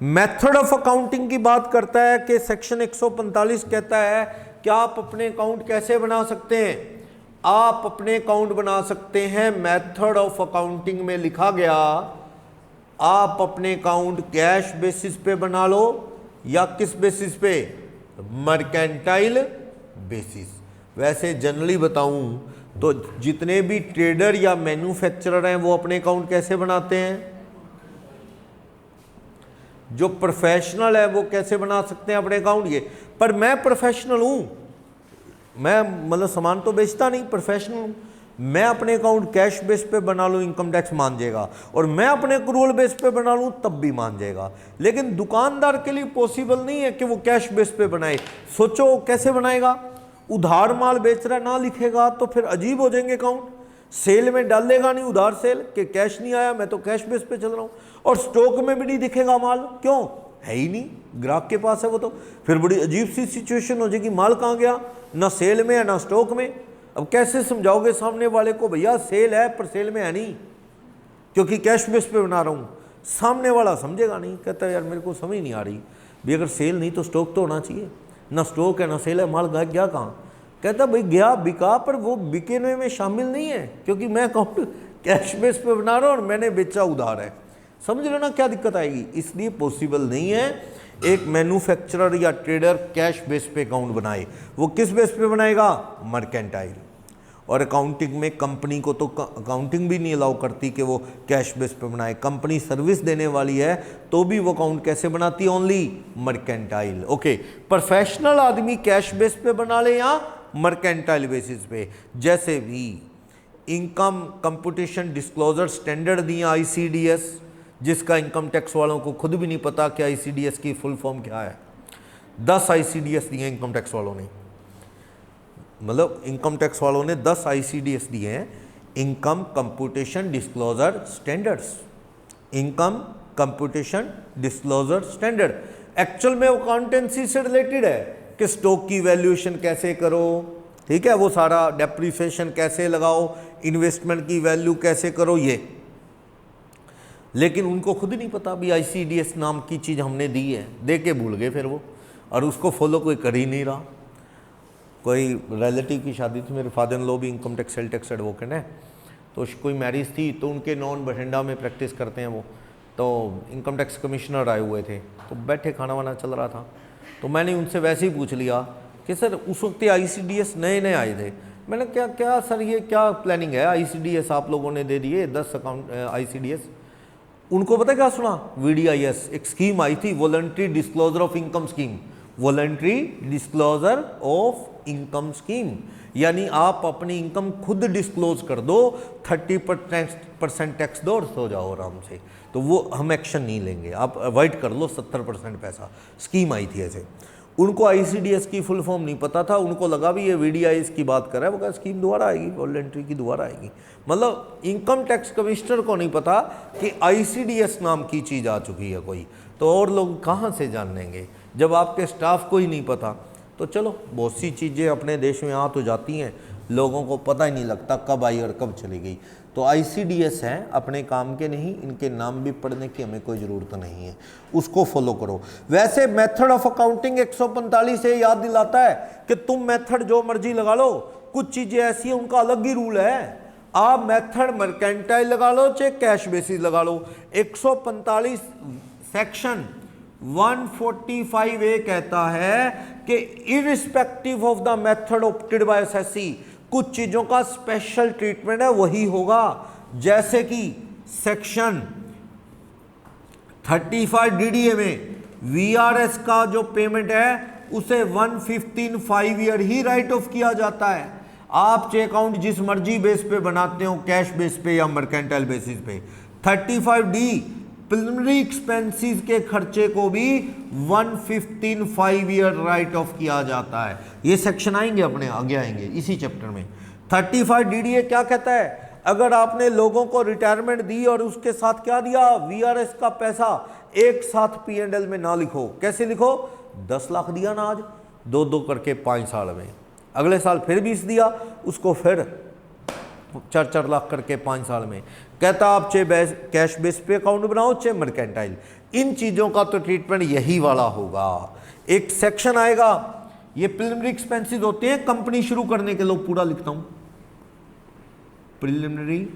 मेथड ऑफ अकाउंटिंग की बात करता है कि सेक्शन 145 कहता है कि आप अपने अकाउंट कैसे बना सकते हैं? आप अपने अकाउंट बना सकते हैं, मेथड ऑफ अकाउंटिंग में लिखा गया, आप अपने अकाउंट कैश बेसिस पे बना लो या किस बेसिस पे? Mercantile basis. वैसे जनरली बताऊं तो जितने भी ट्रेडर या मैन्युफैक्चरर हैं वो अपने अकाउंट कैसे बनाते हैं? जो प्रोफेशनल है वो कैसे बना सकते हैं अपने अकाउंट? ये पर मैं प्रोफेशनल हूं, मैं मतलब सामान तो बेचता नहीं, प्रोफेशनल हूं, मैं अपने अकाउंट कैश बेस पे बना लूं इनकम टैक्स मान जाएगा, और मैं अपने एक्रूअल बेस पे बना लूं तब भी मान जाएगा। लेकिन दुकानदार के लिए पॉसिबल नहीं है कि वो कैश बेस पे बनाए। सोचो कैसे बनाएगा? उधार माल बेच रहा ना लिखेगा तो फिर अजीब हो जाएंगे अकाउंट। सेल में डालेगा नहीं उधार सेल कि कैश नहीं आया, मैं तो कैश बेस पे चल रहा हूं, और स्टॉक में भी नहीं दिखेगा माल, क्यों? है ही नहीं, ग्राहक के पास है वो तो। फिर बड़ी अजीब सी सिचुएशन हो जाएगी, माल कहाँ गया? ना सेल में है ना स्टॉक में। अब कैसे समझाओगे सामने वाले को भैया सेल है पर सेल में है नहीं क्योंकि कैश बेस पे बना रहा हूँ? सामने वाला समझेगा नहीं, कहता है यार मेरे को समझ नहीं आ रही भाई, अगर सेल नहीं तो स्टॉक तो होना चाहिए, ना स्टॉक है ना सेल है, माल गया कहाँ? कहता भाई गया बिका पर वो बिकने में शामिल नहीं है क्योंकि मैं अकाउंट कैश बेस पे बना रहा हूँ और मैंने बेचा उधार है। समझ लो ना क्या दिक्कत आएगी। इसलिए पॉसिबल नहीं है एक मैन्युफैक्चरर या ट्रेडर कैश बेस पे अकाउंट बनाए। वो किस बेस पे बनाएगा? मर्केंटाइल। और अकाउंटिंग में कंपनी को तो अकाउंटिंग भी नहीं अलाउ करती कि वो कैश बेस पे बनाए। कंपनी सर्विस देने वाली है तो भी वो अकाउंट कैसे बनाती है? Only mercantile. ओके, प्रोफेशनल आदमी कैश बेस पे बना ले या मर्केंटाइल बेसिस पे। जैसे भी इनकम कंप्यूटेशन डिस्क्लोजर स्टैंडर्ड दिए ICDS, जिसका इनकम टैक्स वालों को खुद भी नहीं पता कि ICDS की फुल फॉर्म क्या है। 10 ICDS दिए इनकम टैक्स वालों ने, मतलब इनकम टैक्स वालों ने 10 ICDS दिए हैं, income computation disclosure standards. Income computation disclosure standard actual में अकाउंटेंसी से रिलेटेड है कि स्टॉक की वैल्यूएशन कैसे करो, ठीक है, वो सारा डेप्रिसिएशन कैसे लगाओ, इन्वेस्टमेंट की वैल्यू कैसे करो, ये। लेकिन उनको खुद नहीं पता भी ICDS नाम की चीज़ हमने दी है, दे के भूल गए फिर वो, और उसको फॉलो कोई कर ही नहीं रहा। कोई रिलेटिव की शादी थी, मेरे फादर इन लॉ भी income tax sale tax advocate है, तो कोई मैरिज थी तो उनके नॉन बठिंडा में प्रैक्टिस करते हैं वो, तो इनकम टैक्स कमिश्नर आए हुए थे, तो बैठे खाना वाना चल रहा था, तो मैंने उनसे वैसे ही पूछ लिया कि सर उस वक्त ICDS नए आए थे। मैंने क्या सर ये क्या प्लानिंग है, ICDS आप लोगों ने दे दिए 10 अकाउंट ICDS। उनको पता क्या सुना? VDIS एक स्कीम आई थी, voluntary disclosure of income scheme. Voluntary disclosure of income scheme, यानी आप अपनी इनकम खुद डिस्क्लोज कर दो, 30% टैक्स दो और सो जाओ आराम से, तो वो हम एक्शन नहीं लेंगे, आप अवॉइड कर लो 70% पैसा। स्कीम आई थी ऐसे। उनको ICDS की फुल फॉर्म नहीं पता था, उनको लगा भी ये VDIS की बात कर रहा है, वो कहा स्कीम दोबारा आएगी, वॉलंटरी की दोबारा आएगी। मतलब इनकम टैक्स कमिश्नर को नहीं पता कि ICDS नाम की चीज़ आ चुकी है कोई, तो और लोग कहाँ से जान लेंगे जब आपके स्टाफ को ही नहीं पता। तो चलो बहुत सी चीज़ें अपने देश में आ तो जाती हैं, लोगों को पता ही नहीं लगता कब आई और कब चली गई। तो ICDS हैं अपने काम के नहीं, इनके नाम भी पढ़ने की हमें कोई ज़रूरत नहीं है, उसको फॉलो करो। वैसे मेथड ऑफ अकाउंटिंग 145 से याद दिलाता है कि तुम मेथड जो मर्जी लगा लो, कुछ चीज़ें ऐसी हैं उनका अलग ही रूल है। आप मेथड मर्केंटाइल लगा लो चाहे कैश बेसिस लगा लो। 145 सेक्शन 145A कहता है कि irrespective of the method opted by SSC कुछ चीजों का स्पेशल ट्रीटमेंट है वही होगा। जैसे कि सेक्शन 35 DDA में VRS का जो पेमेंट है उसे 115 5 ईयर ही राइट ऑफ किया जाता है। आप चेक अकाउंट जिस मर्जी बेस पे बनाते हो, कैश बेस पे या मर्केंटाइल बेसिस पे। 35D प्रिलिमिनरी एक्सपेंसेस के खर्चे को भी 115 5 ईयर राइट ऑफ किया जाता है। ये सेक्शन आएंगे अपने आगे आएंगे इसी चैप्टर में। 35DDA क्या कहता है? अगर आपने लोगों को रिटायरमेंट दी और उसके साथ क्या दिया, VRS का पैसा एक साथ P&L में ना लिखो। कैसे लिखो? 10 लाख दिया ना आज, 2-2 करके 5 साल में, अगले साल फिर 20 दिया, उसको फिर 4-4 लाख करके 5 साल में। कहता आप चाहे कैश बेस पे अकाउंट बनाओ चाहे मर्केंटाइल, इन चीज़ों का तो ट्रीटमेंट यही वाला होगा। एक सेक्शन आएगा, ये प्रिलिमिनरी एक्सपेंसेस होते हैं कंपनी शुरू करने के, लोग पूरा लिखता हूं, प्रिलिमिनरी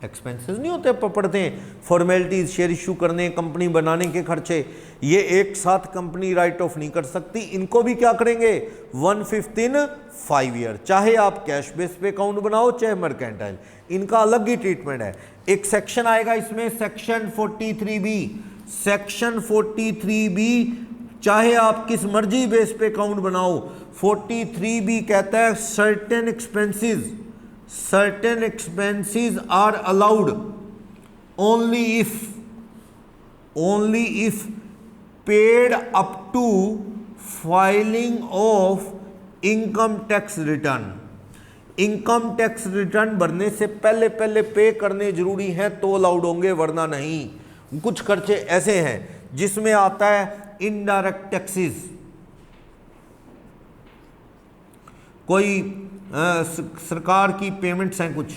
एक्सपेंसेस नहीं होते, पढ़ते हैं फॉर्मेलिटीज, शेयर इशू करने, कंपनी बनाने के खर्चे, ये एक साथ कंपनी राइट ऑफ नहीं कर सकती। इनको भी क्या करेंगे? 115 5 ईयर, चाहे आप कैश बेस पे अकाउंट बनाओ चाहे मर्केंटाइल, इनका अलग ही ट्रीटमेंट है। एक सेक्शन आएगा इसमें, सेक्शन 43B। सेक्शन 43B चाहे आप किस मर्जी बेस पे अकाउंट बनाओ, 43B कहता है certain expenses are allowed only if paid up to filing of income tax return। Income tax return भरने से पहले पे करने जरूरी है तो अलाउड होंगे, वरना नहीं। कुछ खर्चे ऐसे हैं जिसमें आता है इनडायरेक्ट टैक्सेस, कोई सरकार की पेमेंट्स हैं, कुछ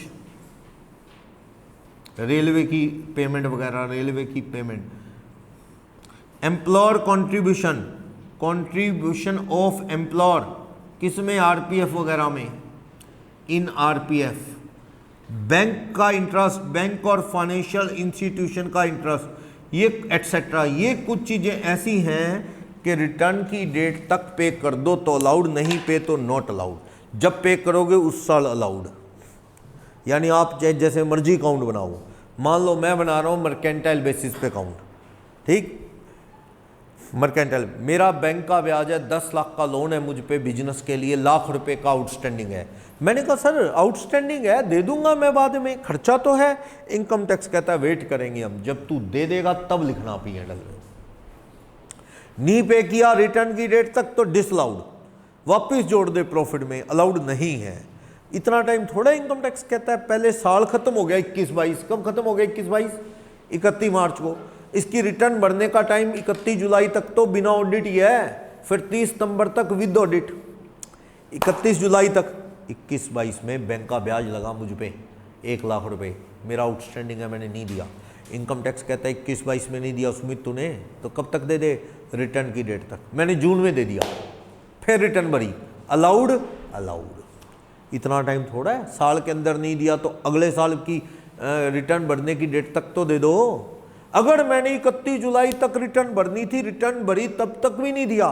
रेलवे की पेमेंट वगैरह, रेलवे की payment, employer contribution of employer, किसमें? RPF वगैरह में, इन RPF, बैंक का इंटरेस्ट, बैंक और फाइनेंशियल इंस्टीट्यूशन का इंटरेस्ट, ये एटसेट्रा, ये कुछ चीज़ें ऐसी हैं कि रिटर्न की डेट तक पे कर दो तो अलाउड, नहीं पे तो नॉट अलाउड। जब पे करोगे उस साल अलाउड। यानी आप जैसे मर्जी अकाउंट बनाओ, मान लो मैं बना रहा हूँ मर्केंटाइल बेसिस पे अकाउंट, ठीक, मर्केंटाइल, मेरा बैंक का ब्याज है, 10 लाख का लोन है मुझ पे बिजनेस के लिए, लाख रुपए का आउटस्टैंडिंग है। मैंने कहा सर आउटस्टैंडिंग है, दे दूंगा मैं बाद में, खर्चा तो है। इनकम टैक्स कहता है वेट करेंगे हम, जब तू दे देगा तब लिखना P&L में। नहीं पे किया रिटर्न की डेट तक तो डिसअलाउड, वापिस जोड़ दे प्रॉफिट में, अलाउड नहीं है। इतना टाइम थोड़ा इनकम टैक्स कहता है, पहले साल खत्म हो गया 21-22, कब खत्म हो गया 21-22? 31 मार्च को। इसकी रिटर्न भरने का टाइम 31 जुलाई तक तो बिना ऑडिट ही है, फिर 30 सितंबर तक विद ऑडिट, 31 जुलाई तक। 21-22 में बैंक का ब्याज लगा मुझ पे 1 लाख रुपए, मेरा आउटस्टैंडिंग है, मैंने नहीं दिया। इनकम टैक्स कहता है 21-22 में नहीं दिया सुमित तूने, तो कब तक दे दे? रिटर्न की डेट तक। मैंने जून में दे दिया, फिर रिटर्न भरी, अलाउड। इतना टाइम थोड़ा है, साल के अंदर नहीं दिया तो अगले साल की रिटर्न भरने की डेट तक तो दे दो। अगर मैंने 31 जुलाई तक रिटर्न भरनी थी, रिटर्न भरी तब तक भी नहीं दिया,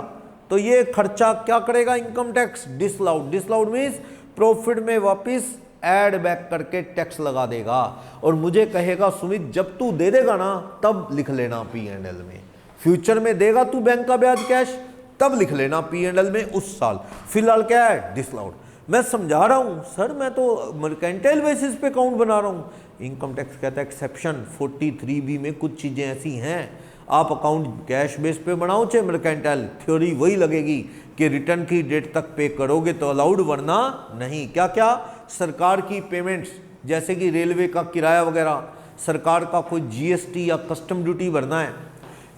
तो ये खर्चा क्या करेगा income tax? Disallowed. Disallowed means profit में वापस ऐड बैक करके टैक्स लगा देगा और मुझे कहेगा सुमित जब तू दे देगा ना तब लिख लेना P&L में। फ्यूचर में देगा तू बैंक का ब्याज कैश, तब लिख लेना P&L में उस साल। फिलहाल क्या है? डिसअलाउड। मैं समझा रहा हूं सर, मैं तो मर्केंटाइल बेसिस पे अकाउंट बना रहा हूं। इनकम टैक्स कहता है एक्सेप्शन 43B में कुछ चीज़ें ऐसी हैं, आप अकाउंट कैश बेस पे बनाओ चाहे मर्केंटाइल, थ्योरी वही लगेगी कि रिटर्न की डेट तक पे करोगे तो अलाउड, वरना नहीं। क्या क्या? सरकार की पेमेंट्स जैसे कि रेलवे का किराया वगैरह, सरकार का कोई GST या कस्टम ड्यूटी भरना है,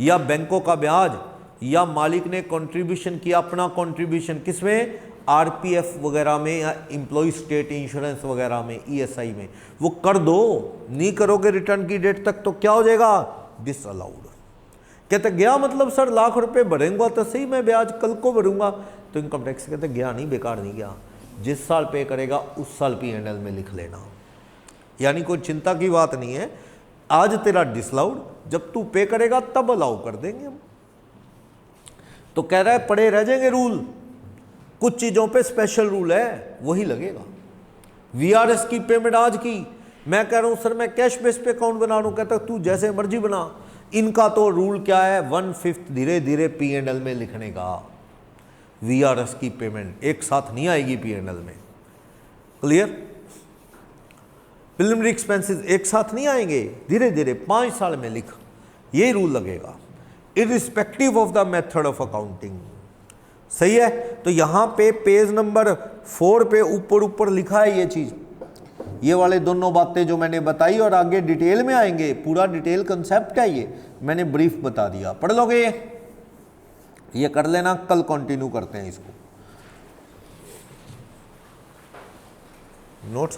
या बैंकों का ब्याज, या मालिक ने कंट्रीब्यूशन किया अपना कंट्रीब्यूशन किसमें? RPF वगैरह में, या एम्प्लॉय स्टेट इंश्योरेंस वगैरह में, ESI में, वो कर दो। नहीं करोगे रिटर्न की डेट तक तो क्या हो जाएगा? डिसअलाउड। कहते गया मतलब सर लाख रुपए भरेंगे तो सही, मैं ब्याज कल को भरूंगा, तो इनकम टैक्स कहते गया नहीं, बेकार नहीं गया, जिस साल पे करेगा उस साल P&L में लिख लेना। यानी कोई चिंता की बात नहीं है, आज तेरा डिसअलाउड, जब तू पे करेगा तब अलाउ कर देंगे हम। तो कह रहा है पड़े रह जाएंगे रूल, कुछ चीजों पे स्पेशल रूल है वही लगेगा। VRS की पेमेंट आज की, मैं कह रहा हूं सर मैं कैश बेस पे अकाउंट बना रहा हूं, कहता तू जैसे मर्जी बना, इनका तो रूल क्या है, 1/5 धीरे धीरे P&L में लिखने का। VRS की पेमेंट एक साथ नहीं आएगी P&L में, क्लियर। प्रिलिमिनरी एक्सपेंसेस एक साथ नहीं आएंगे, धीरे धीरे 5 साल में लिख, यही रूल लगेगा, irrespective of the method of accounting. सही है। तो यहां पे पेज नंबर 4 पे ऊपर ऊपर लिखा है ये चीज, ये वाले दोनों बातें जो मैंने बताई, और आगे डिटेल में आएंगे, पूरा डिटेल कंसेप्ट है ये, मैंने ब्रीफ बता दिया, पढ़ लोगे ये कर लेना, कल कंटिन्यू करते हैं इसको। नोट्स